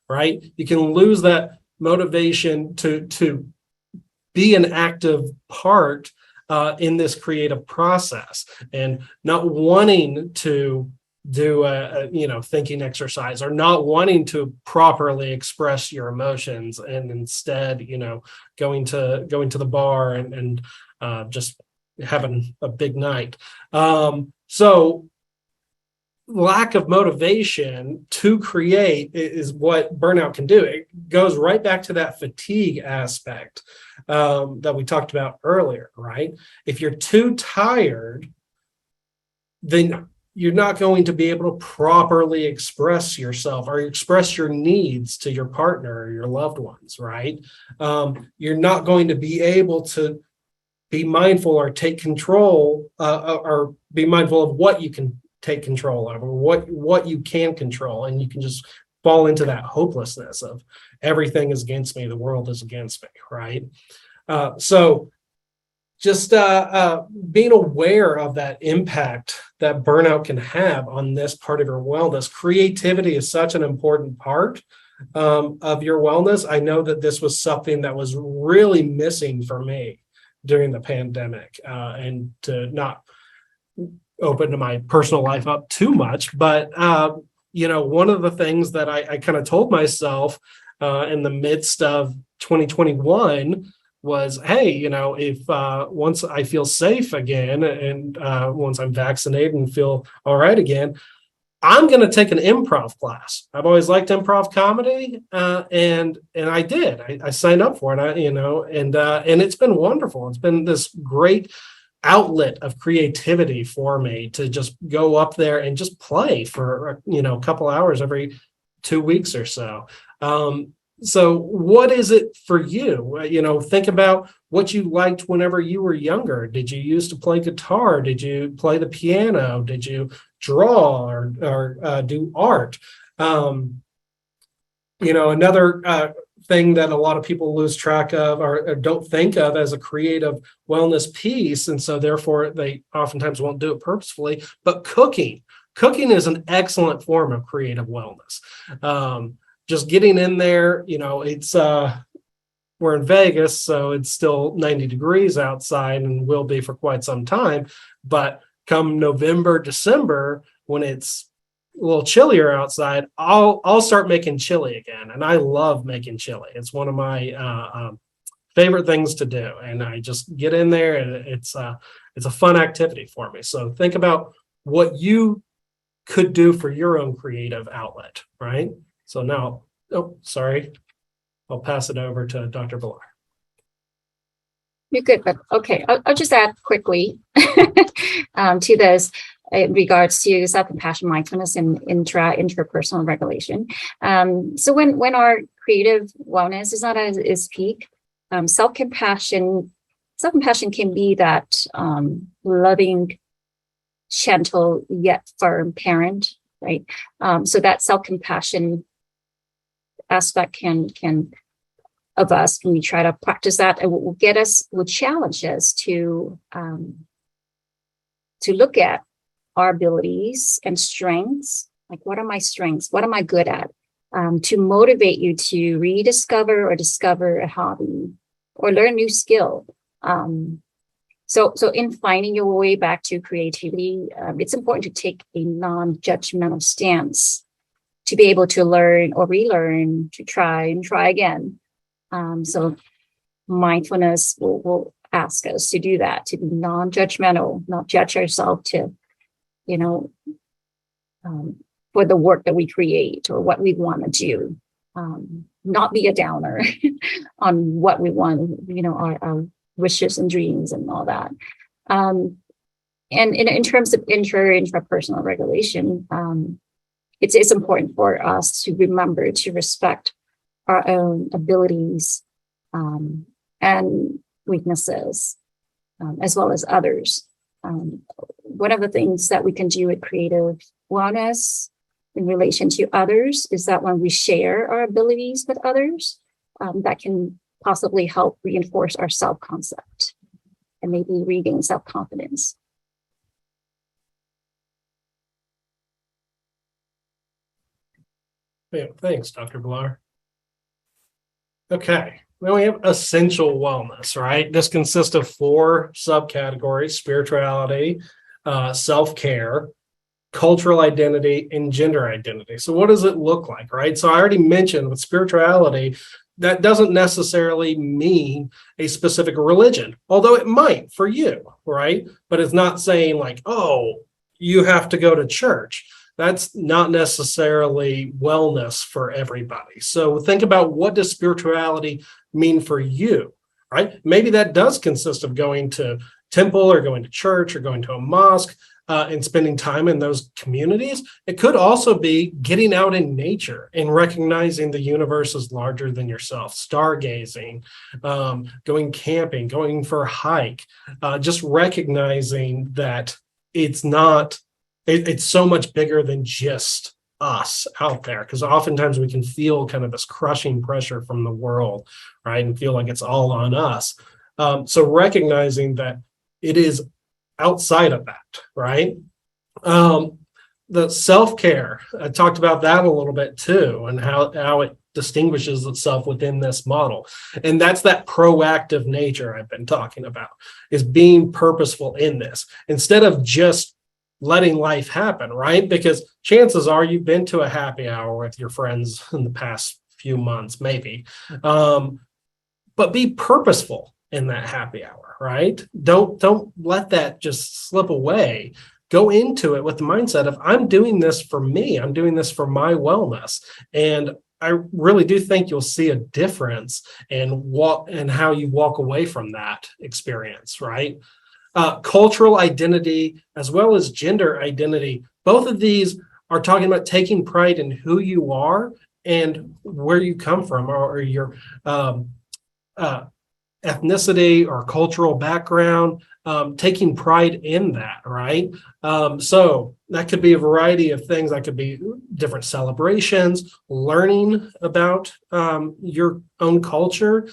right? You can lose that motivation to be an active part in this creative process, and not wanting to do a thinking exercise, or not wanting to properly express your emotions, and instead going to the bar and just having a big night. So lack of motivation to create is what burnout can do. It goes right back to that fatigue aspect that we talked about earlier, right? If you're too tired, then you're not going to be able to properly express yourself or express your needs to your partner or your loved ones, right? You're not going to be able to be mindful or take control or be mindful of what you can take control of, or what you can control, and you can just fall into that hopelessness of everything is against me, the world is against me, right? So just being aware of that impact that burnout can have on this part of your wellness. Creativity is such an important part of your wellness. I know that this was something that was really missing for me during the pandemic, and to not open to my personal life up too much, but one of the things that I kind of told myself in the midst of 2021 was, hey, if once I feel safe again, and once I'm vaccinated and feel all right again, I'm going to take an improv class. I've always liked improv comedy, and I did. I signed up for it, and it's been wonderful. It's been this great outlet of creativity for me to just go up there and just play for a couple hours every 2 weeks or so. So what is it for you? Think about what you liked whenever you were younger. Did you used to play guitar? Did you play the piano? Did you draw or do art? Another thing that a lot of people lose track of or don't think of as a creative wellness piece, and so therefore they oftentimes won't do it purposefully, but cooking is an excellent form of creative wellness. Just getting in there, it's we're in Vegas, so it's still 90 degrees outside and will be for quite some time, but come November, December, when it's a little chillier outside, I'll start making chili again, and I love making chili. It's one of my favorite things to do, and I just get in there, and it's a fun activity for me. So think about what you could do for your own creative outlet, right? So now, I'll pass it over to Dr. Villar. You're good, but okay, I'll just add quickly to this in regards to self-compassion, mindfulness, and interpersonal regulation. So when our creative wellness is not at its peak, self-compassion can be that loving, gentle yet firm parent, right? So that self-compassion aspect can of us, when we try to practice that, it will challenge us to look at our abilities and strengths. Like, what are my strengths? What am I good at? To motivate you to rediscover or discover a hobby or learn a new skill. So in finding your way back to creativity, it's important to take a non-judgmental stance to be able to learn or relearn, to try and try again. So mindfulness will ask us to do that, to be non-judgmental, not judge ourselves to, for the work that we create or what we want to do. not be a downer on what we want, our wishes and dreams and all that. And in terms of intrapersonal regulation, it's important for us to remember to respect our own abilities and weaknesses, as well as others. One of the things that we can do with creative wellness in relation to others is that when we share our abilities with others, that can possibly help reinforce our self-concept and maybe regain self-confidence. Yeah, thanks, Dr. Blar. Okay, then we have essential wellness, right? This consists of 4 subcategories: spirituality, self-care, cultural identity, and gender identity. So what does it look like, right? So I already mentioned with spirituality, that doesn't necessarily mean a specific religion, although it might for you, right? But it's not saying like, oh, you have to go to church. That's not necessarily wellness for everybody. So think about, what does spirituality mean for you, right? Maybe that does consist of going to temple or going to church or going to a mosque and spending time in those communities. It could also be getting out in nature and recognizing the universe is larger than yourself, stargazing, going camping, going for a hike, just recognizing that it's not, it's so much bigger than just us out there, because oftentimes we can feel kind of this crushing pressure from the world, right? And feel like it's all on us. So recognizing that it is outside of that, right? The self-care, I talked about that a little bit too, and how it distinguishes itself within this model. And that's that proactive nature I've been talking about, is being purposeful in this instead of just letting life happen, right? Because chances are you've been to a happy hour with your friends in the past few months, maybe. But be purposeful in that happy hour, right? Don't let that just slip away. Go into it with the mindset of, I'm doing this for me. I'm doing this for my wellness. And I really do think you'll see a difference in how you walk away from that experience, right? Cultural identity as well as gender identity. Both of these are talking about taking pride in who you are and where you come from, or your ethnicity or cultural background, taking pride in that, right? So that could be a variety of things. That could be different celebrations, learning about your own culture,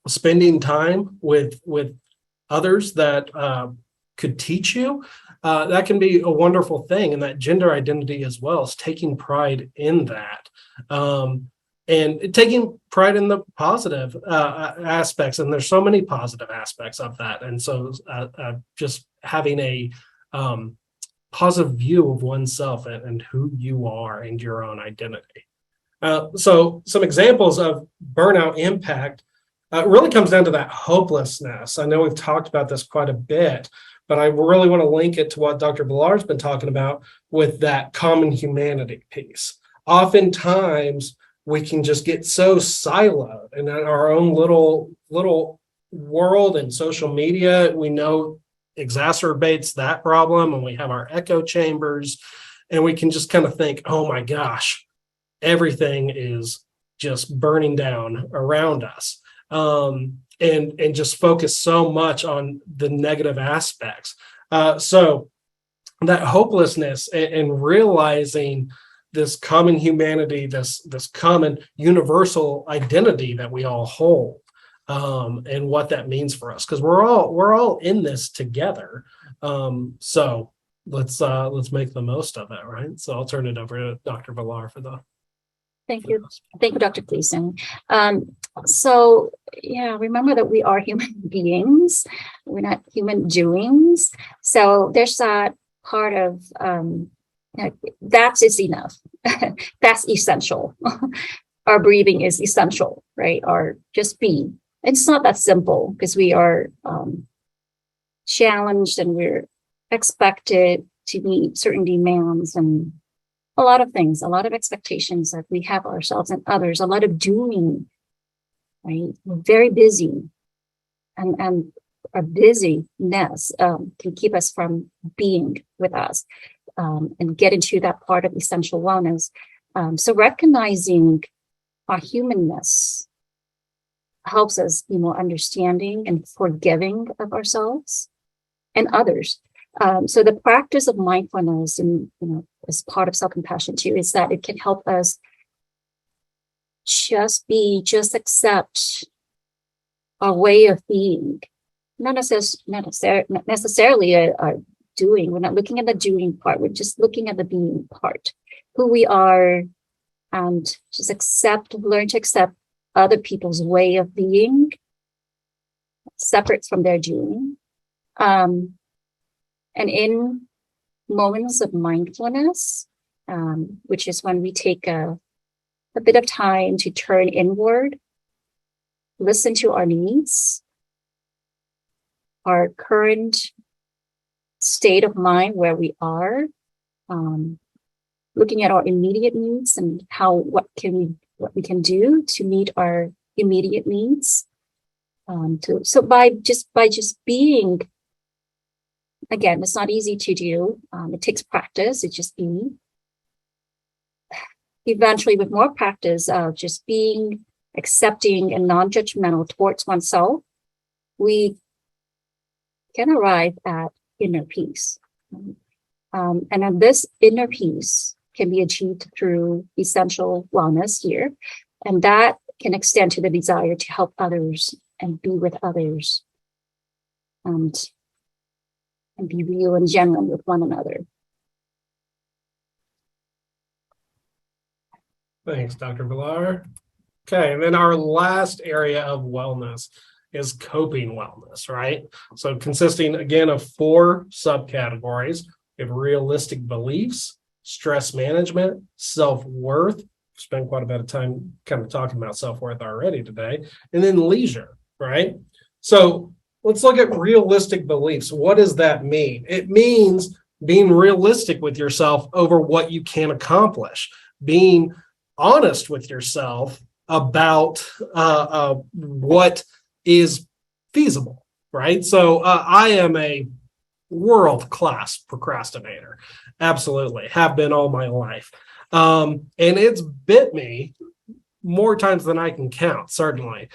spending time with others that could teach you. That can be a wonderful thing. And that gender identity as well is taking pride in that. And taking pride in the positive aspects. And there's so many positive aspects of that. And so just having a positive view of oneself and who you are and your own identity. So some examples of burnout impact really comes down to that hopelessness. I know we've talked about this quite a bit, but I really want to link it to what Dr. Blar's been talking about with that common humanity piece. Oftentimes, we can just get so siloed in our own little world, and social media, we know, exacerbates that problem. And we have our echo chambers, and we can just kind of think, oh my gosh, everything is just burning down around us. And just focus so much on the negative aspects. So that hopelessness and realizing this common humanity, this common universal identity that we all hold, and what that means for us, because we're all in this together. So let's make the most of it, right? So I'll turn it over to Dr. Blar for the. Thank you, Dr. Gleason. So yeah, remember that we are human beings. We're not human doings. So there's that part of that is enough. That's essential. Our breathing is essential, right? Or just being. It's not that simple, because we are challenged and we're expected to meet certain demands and a lot of things, a lot of expectations that we have ourselves and others, a lot of doing, right? We're very busy, and our busyness can keep us from being with us and get into that part of essential wellness. So recognizing our humanness helps us be more understanding and forgiving of ourselves and others. So the practice of mindfulness, and as part of self-compassion too, is that it can help us just accept our way of being, not necessarily a doing. We're not looking at the doing part. We're just looking at the being part, who we are, and just learn to accept other people's way of being, separate from their doing. And in moments of mindfulness, which is when we take a bit of time to turn inward, listen to our needs, our current state of mind where we are, looking at our immediate needs and what we can do to meet our immediate needs. So by just being, again, it's not easy to do. It takes practice. It's just being. Eventually, with more practice of just being accepting and non-judgmental towards oneself, we can arrive at inner peace. And then this inner peace can be achieved through essential wellness here. And that can extend to the desire to help others and be with others and be real and genuine with one another. Thanks, Dr. Villar. Okay, and then our last area of wellness is coping wellness, right? So consisting, again, of 4 subcategories. We have realistic beliefs, stress management, self-worth. Spent quite a bit of time kind of talking about self-worth already today. And then leisure, right? So let's look at realistic beliefs. What does that mean? It means being realistic with yourself over what you can accomplish, being honest with yourself about what is feasible, right? So I am a world-class procrastinator. Absolutely. Have been all my life. And it's bit me more times than I can count, certainly,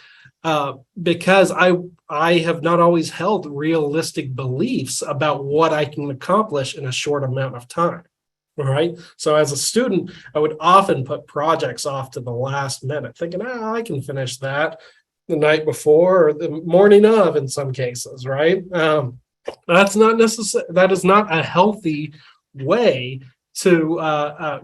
because I have not always held realistic beliefs about what I can accomplish in a short amount of time. All right. So as a student, I would often put projects off to the last minute, thinking, I can finish that the night before or the morning of, in some cases, right? That's not necessary. That is not a healthy way to,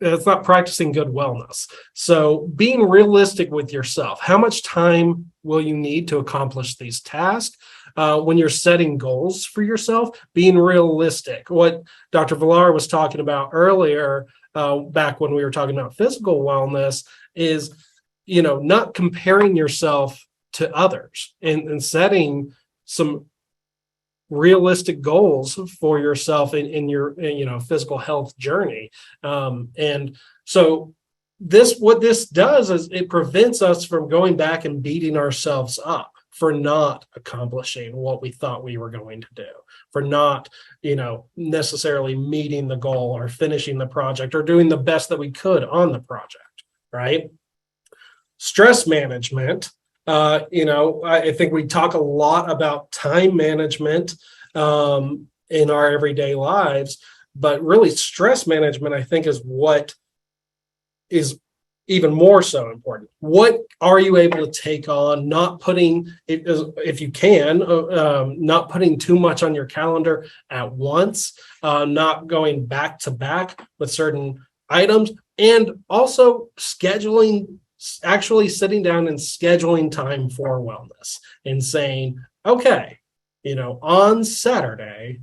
it's not practicing good wellness. So being realistic with yourself, how much time will you need to accomplish these tasks? When you're setting goals for yourself, being realistic. What Dr. Villar was talking about earlier, back when we were talking about physical wellness, is, not comparing yourself to others and setting some realistic goals for yourself in your physical health journey. And so what this does is it prevents us from going back and beating ourselves up for not accomplishing what we thought we were going to do, for not, necessarily meeting the goal or finishing the project or doing the best that we could on the project, right? Stress management. I think we talk a lot about time management in our everyday lives, but really stress management, I think, is what is even more so important. What are you able to take on, not putting, if you can, not putting too much on your calendar at once, not going back to back with certain items, and also actually sitting down and scheduling time for wellness and saying, okay, on Saturday,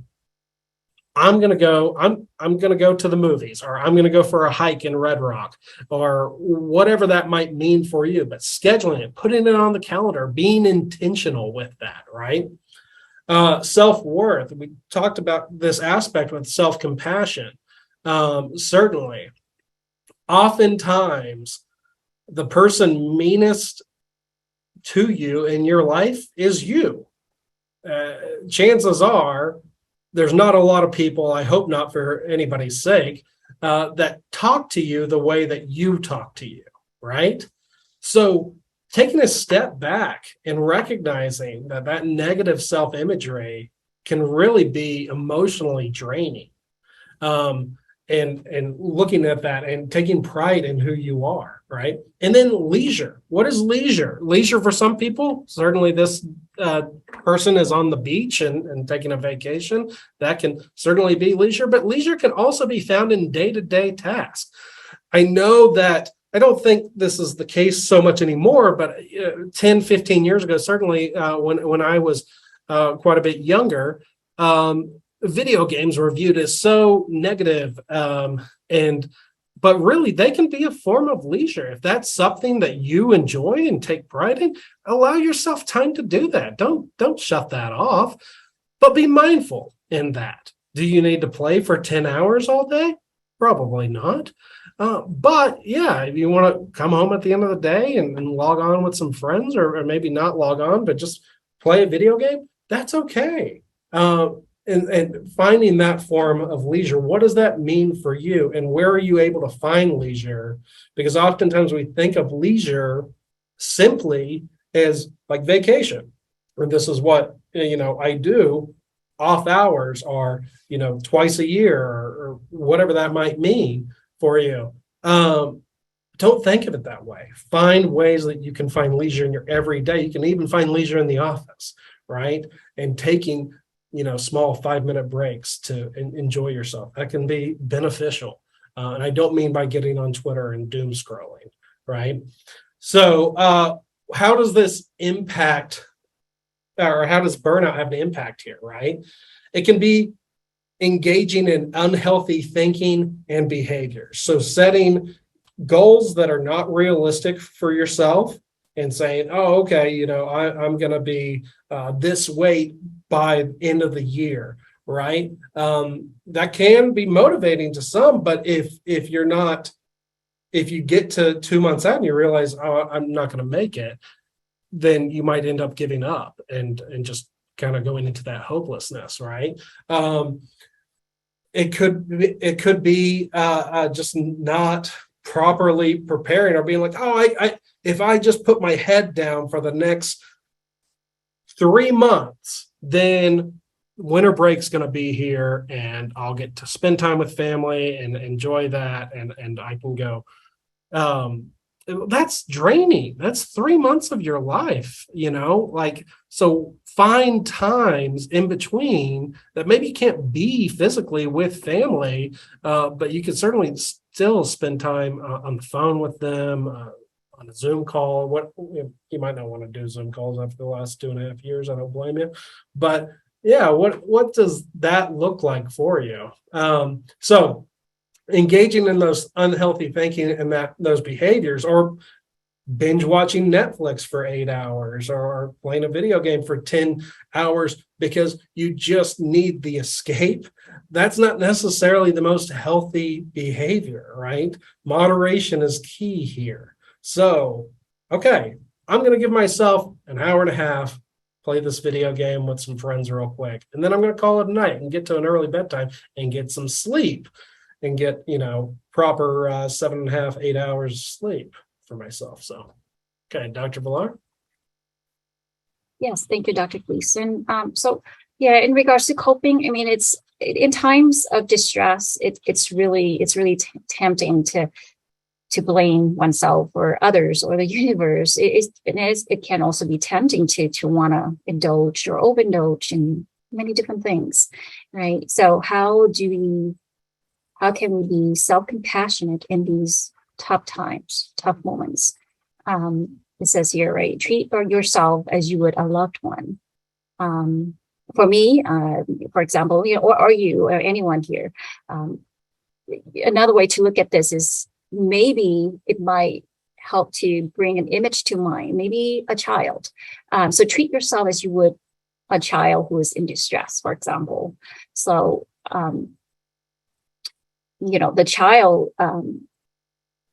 I'm going to go to the movies, or I'm going to go for a hike in Red Rock, or whatever that might mean for you, but scheduling it, putting it on the calendar, being intentional with that, right? Self-worth. We talked about this aspect with self-compassion. Certainly. Oftentimes, the person meanest to you in your life is you. Chances are there's not a lot of people, I hope not for anybody's sake, that talk to you the way that you talk to you, right? So taking a step back and recognizing that that negative self-imagery can really be emotionally draining. And looking at that and taking pride in who you are, right? And then leisure. What is leisure? Leisure for some people, certainly this person is on the beach and taking a vacation. That can certainly be leisure, but leisure can also be found in day-to-day tasks. I know that I don't think this is the case so much anymore, but 10, 15 years ago, certainly when I was quite a bit younger, video games were viewed as so negative, but really they can be a form of leisure. If that's something that you enjoy and take pride in, allow yourself time to do that. Don't shut that off, but be mindful in that. Do you need to play for 10 hours all day? Probably not. But yeah, if you want to come home at the end of the day and log on with some friends, or maybe not log on, but just play a video game, that's okay. And finding that form of leisure, what does that mean for you? And where are you able to find leisure? Because oftentimes we think of leisure simply as like vacation. And this is what, I do. Off hours are, twice a year or whatever that might mean for you. Don't think of it that way. Find ways that you can find leisure in your everyday. You can even find leisure in the office, right? And taking small 5-minute breaks to enjoy yourself. That can be beneficial. And I don't mean by getting on Twitter and doom scrolling, right? So how does this impact, or how does burnout have an impact here, right? It can be engaging in unhealthy thinking and behaviors. So setting goals that are not realistic for yourself and saying, oh, okay, I'm going to be this weight by end of the year, right? That can be motivating to some, but if you get to 2 months out and you realize, oh, I'm not going to make it, then you might end up giving up and just kind of going into that hopelessness, right? It could be just not properly preparing, or being like, oh, if I just put my head down for the next 3 months, then winter break's going to be here and I'll get to spend time with family and enjoy that, and I can go. That's draining. That's 3 months of your life, so find times in between that maybe you can't be physically with family, but you can certainly still spend time on the phone with them, on a Zoom call. What you might not want to do Zoom calls after the last 2.5 years. I don't blame you, but yeah, what does that look like for you? So engaging in those unhealthy thinking and those behaviors, or binge watching Netflix for 8 hours, or playing a video game for 10 hours because you just need the escape. That's not necessarily the most healthy behavior, right? Moderation is key here. So, okay, I'm going to give myself an hour and a half, play this video game with some friends real quick, and then I'm going to call it a night and get to an early bedtime and get some sleep and get, proper 7.5, 8 hours sleep for myself. So, okay, Dr. Villar. Yes, thank you, Dr. Gleason. So yeah, in regards to coping, I mean, it's in times of distress, it's really tempting to blame oneself or others or the universe. It can also be tempting to want to indulge or overindulge in many different things, right? So how can we be self-compassionate in these tough times, tough moments? It says here, right? Treat yourself as you would a loved one. For me, for example, or you or anyone here, another way to look at this is maybe it might help to bring an image to mind, maybe a child. So treat yourself as you would a child who is in distress, for example. So the child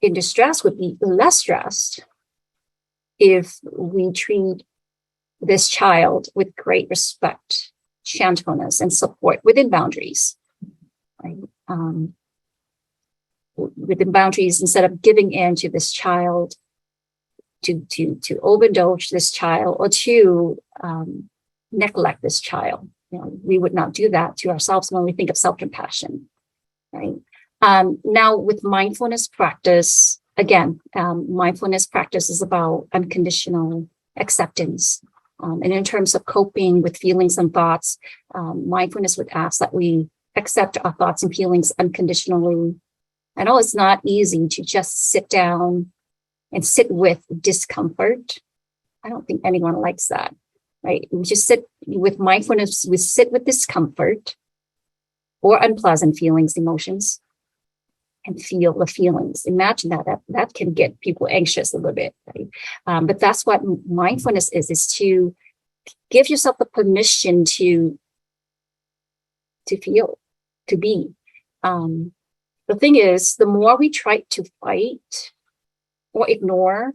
in distress would be less stressed if we treat this child with great respect, gentleness, and support within boundaries. Right? Within boundaries, instead of giving in to this child, to overindulge this child, or to neglect this child. We would not do that to ourselves when we think of self-compassion, right? Now, with mindfulness practice, again, mindfulness practice is about unconditional acceptance. And in terms of coping with feelings and thoughts, mindfulness would ask that we accept our thoughts and feelings unconditionally. I know it's not easy to just sit down and sit with discomfort. I don't think anyone likes that, right? We just sit with mindfulness, we sit with discomfort or unpleasant feelings, emotions, and feel the feelings. Imagine that can get people anxious a little bit, right? But that's what mindfulness is to give yourself the permission to feel, to be. The thing is, the more we try to fight or ignore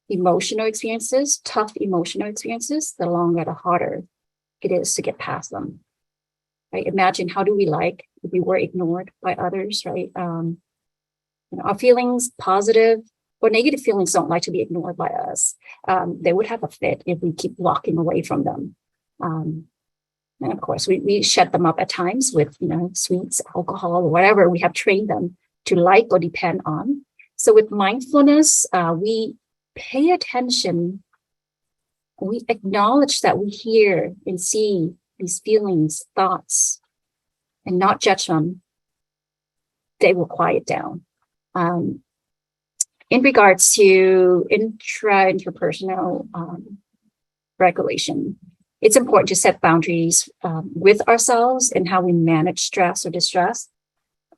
emotional experiences, tough emotional experiences, the longer, the harder it is to get past them. Right? Imagine how do we like if we were ignored by others, right? Our feelings, positive or negative feelings, don't like to be ignored by us. They would have a fit if we keep walking away from them. And of course, we shut them up at times with, sweets, alcohol, or whatever we have trained them to like or depend on. So with mindfulness, we pay attention. We acknowledge that we hear and see these feelings, thoughts, and not judge them. They will quiet down. In regards to interpersonal regulation, it's important to set boundaries with ourselves and how we manage stress or distress.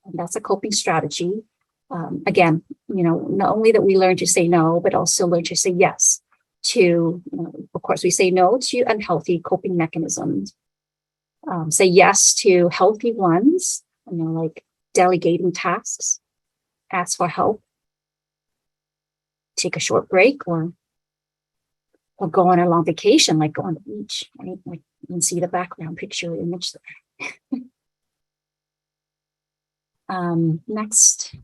And that's a coping strategy. Again, not only that we learn to say no, but also learn to say yes to, of course, we say no to unhealthy coping mechanisms. Say yes to healthy ones, like delegating tasks, ask for help, take a short break, or go on a long vacation, like go on the beach, right? Like you can see the background picture image there. Next,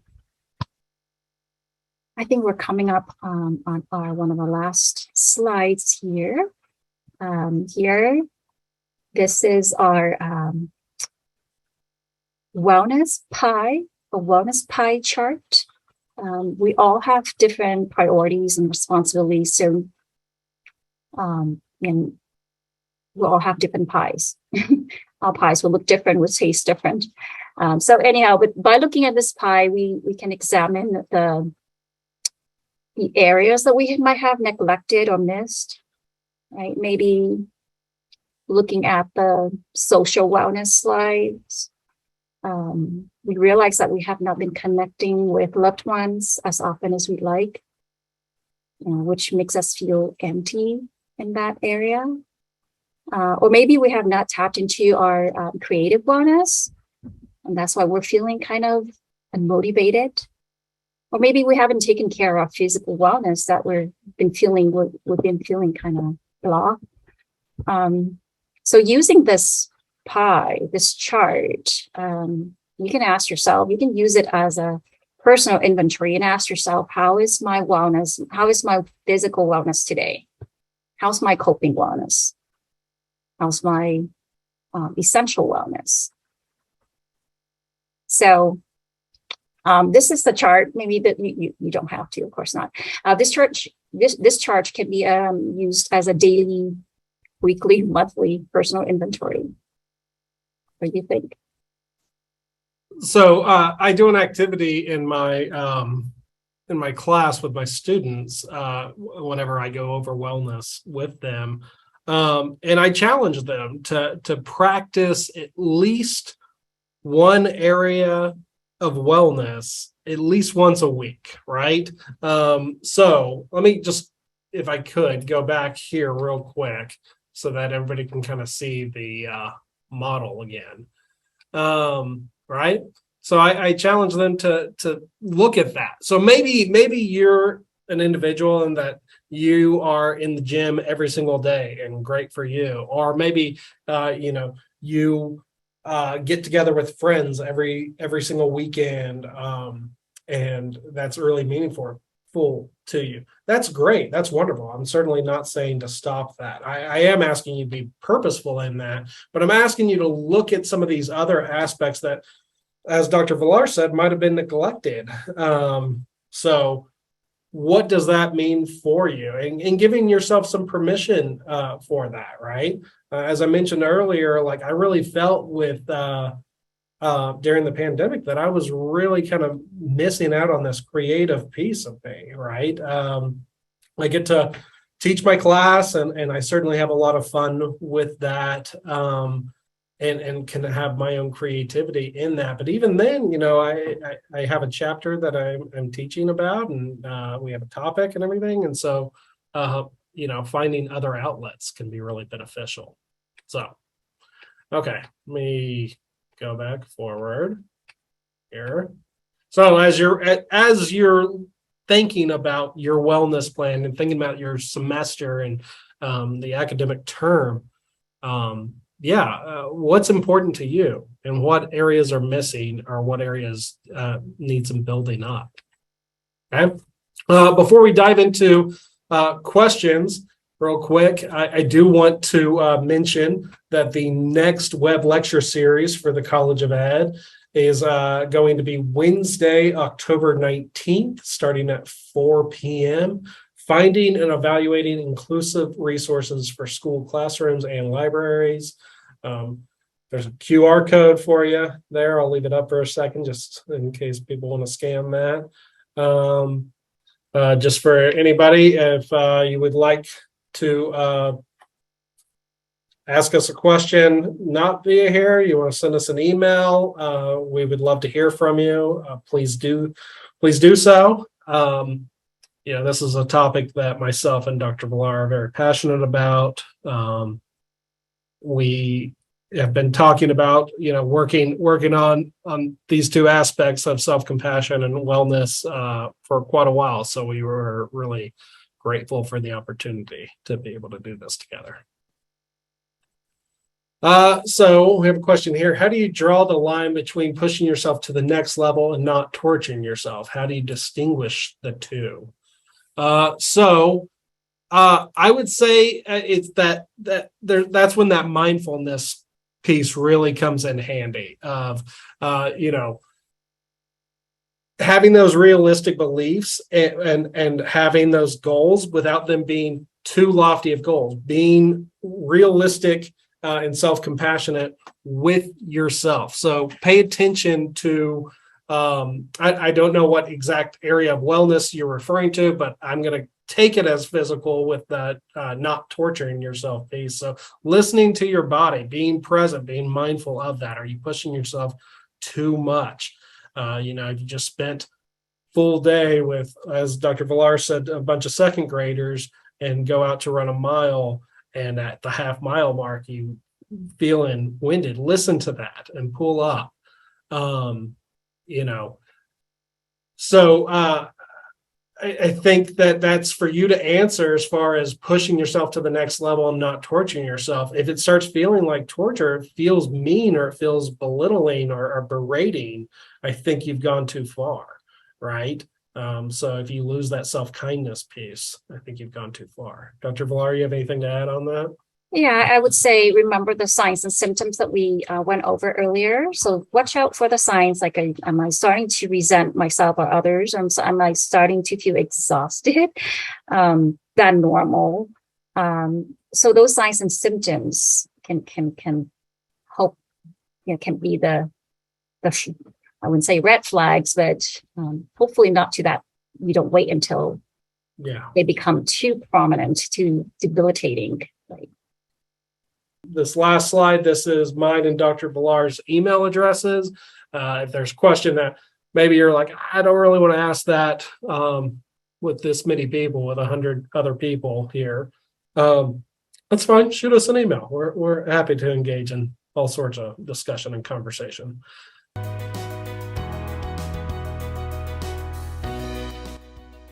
I think we're coming up on one of our last slides here. This is our wellness pie chart. We all have different priorities and responsibilities, so and we all have different pies. Our pies will look different, will taste different. So anyhow, but by looking at this pie, we can examine the areas that we might have neglected or missed, right? Maybe looking at the social wellness slides, we realize that we have not been connecting with loved ones as often as we'd like, which makes us feel empty in that area. Or maybe we have not tapped into our creative wellness, and that's why we're feeling kind of unmotivated. Or maybe we haven't taken care of our physical wellness that we've been feeling kind of blah. So using this pie, this chart, you can ask yourself, you can use it as a personal inventory and ask yourself, how is my wellness? How is my physical wellness today? How's my coping wellness? How's my essential wellness? So this is the chart. Maybe that you don't have to, of course not. This chart can be used as a daily, weekly, monthly personal inventory. What do you think? So I do an activity in my class with my students whenever I go over wellness with them, and I challenge them to practice at least one area of wellness at least once a week, right? So let me just, if I could, go back here real quick so that everybody can kind of see the model again. Right? So I challenge them to look at that. So maybe you're an individual and that you are in the gym every single day and great for you. Or maybe you get together with friends every single weekend, and that's really meaningful to you. That's great. That's wonderful. I'm certainly not saying to stop that. I am asking you to be purposeful in that, but I'm asking you to look at some of these other aspects that, as Dr. Villar said, might have been neglected. So what does that mean for you? And giving yourself some permission for that, right? As I mentioned earlier, like I really felt with during the pandemic that I was really kind of missing out on this creative piece of me, right? I get to teach my class, and I certainly have a lot of fun with that, and can have my own creativity in that. But even then, I have a chapter that I'm teaching about, and we have a topic and everything, and so finding other outlets can be really beneficial. So, okay, let me go back forward here. So as you're thinking about your wellness plan and thinking about your semester and the academic term, what's important to you and what areas are missing or what areas need some building up? Okay. Before we dive into questions, real quick, I do want to mention that the next web lecture series for the College of Ed is going to be Wednesday, October 19th, starting at 4 p.m. Finding and evaluating inclusive resources for school classrooms and libraries. There's a QR code for you there. I'll leave it up for a second just in case people want to scan that. Just for anybody, if you would like to ask us a question, not via here, you want to send us an email, we would love to hear from you. Please do so. This is a topic that myself and Dr. Villar are very passionate about. We have been talking about, working on these two aspects of self-compassion and wellness for quite a while. So we were really grateful for the opportunity to be able to do this together. So we have a question here. How do you draw the line between pushing yourself to the next level and not torturing yourself? How do you distinguish the two? I would say it's that's when that mindfulness piece really comes in handy of, having those realistic beliefs and having those goals without them being too lofty of goals, being realistic and self-compassionate with yourself. So pay attention to, I don't know what exact area of wellness you're referring to, but I'm going to take it as physical with that not torturing yourself piece. So listening to your body, being present, being mindful of that. Are you pushing yourself too much? You just spent full day with, as Dr. Villar said, a bunch of second graders and go out to run a mile, and at the half mile mark, you feeling winded. Listen to that and pull up. So I think that's for you to answer as far as pushing yourself to the next level and not torturing yourself. If it starts feeling like torture, it feels mean or it feels belittling or berating, I think you've gone too far, right? So if you lose that self-kindness piece, I think you've gone too far. Dr. Villar, you have anything to add on that? Yeah, I would say remember the signs and symptoms that we went over earlier. So watch out for the signs. Like, am I starting to resent myself or others? Am I starting to feel exhausted? That normal. So those signs and symptoms can help. Can be the I wouldn't say red flags, but hopefully not to that. We don't wait until they become too prominent, too debilitating. Right. This last slide, this is mine and Dr. Villar's email addresses. If there's a question that maybe you're like, I don't really want to ask that with this many people, with 100 other people here, that's fine. Shoot us an email. We're happy to engage in all sorts of discussion and conversation.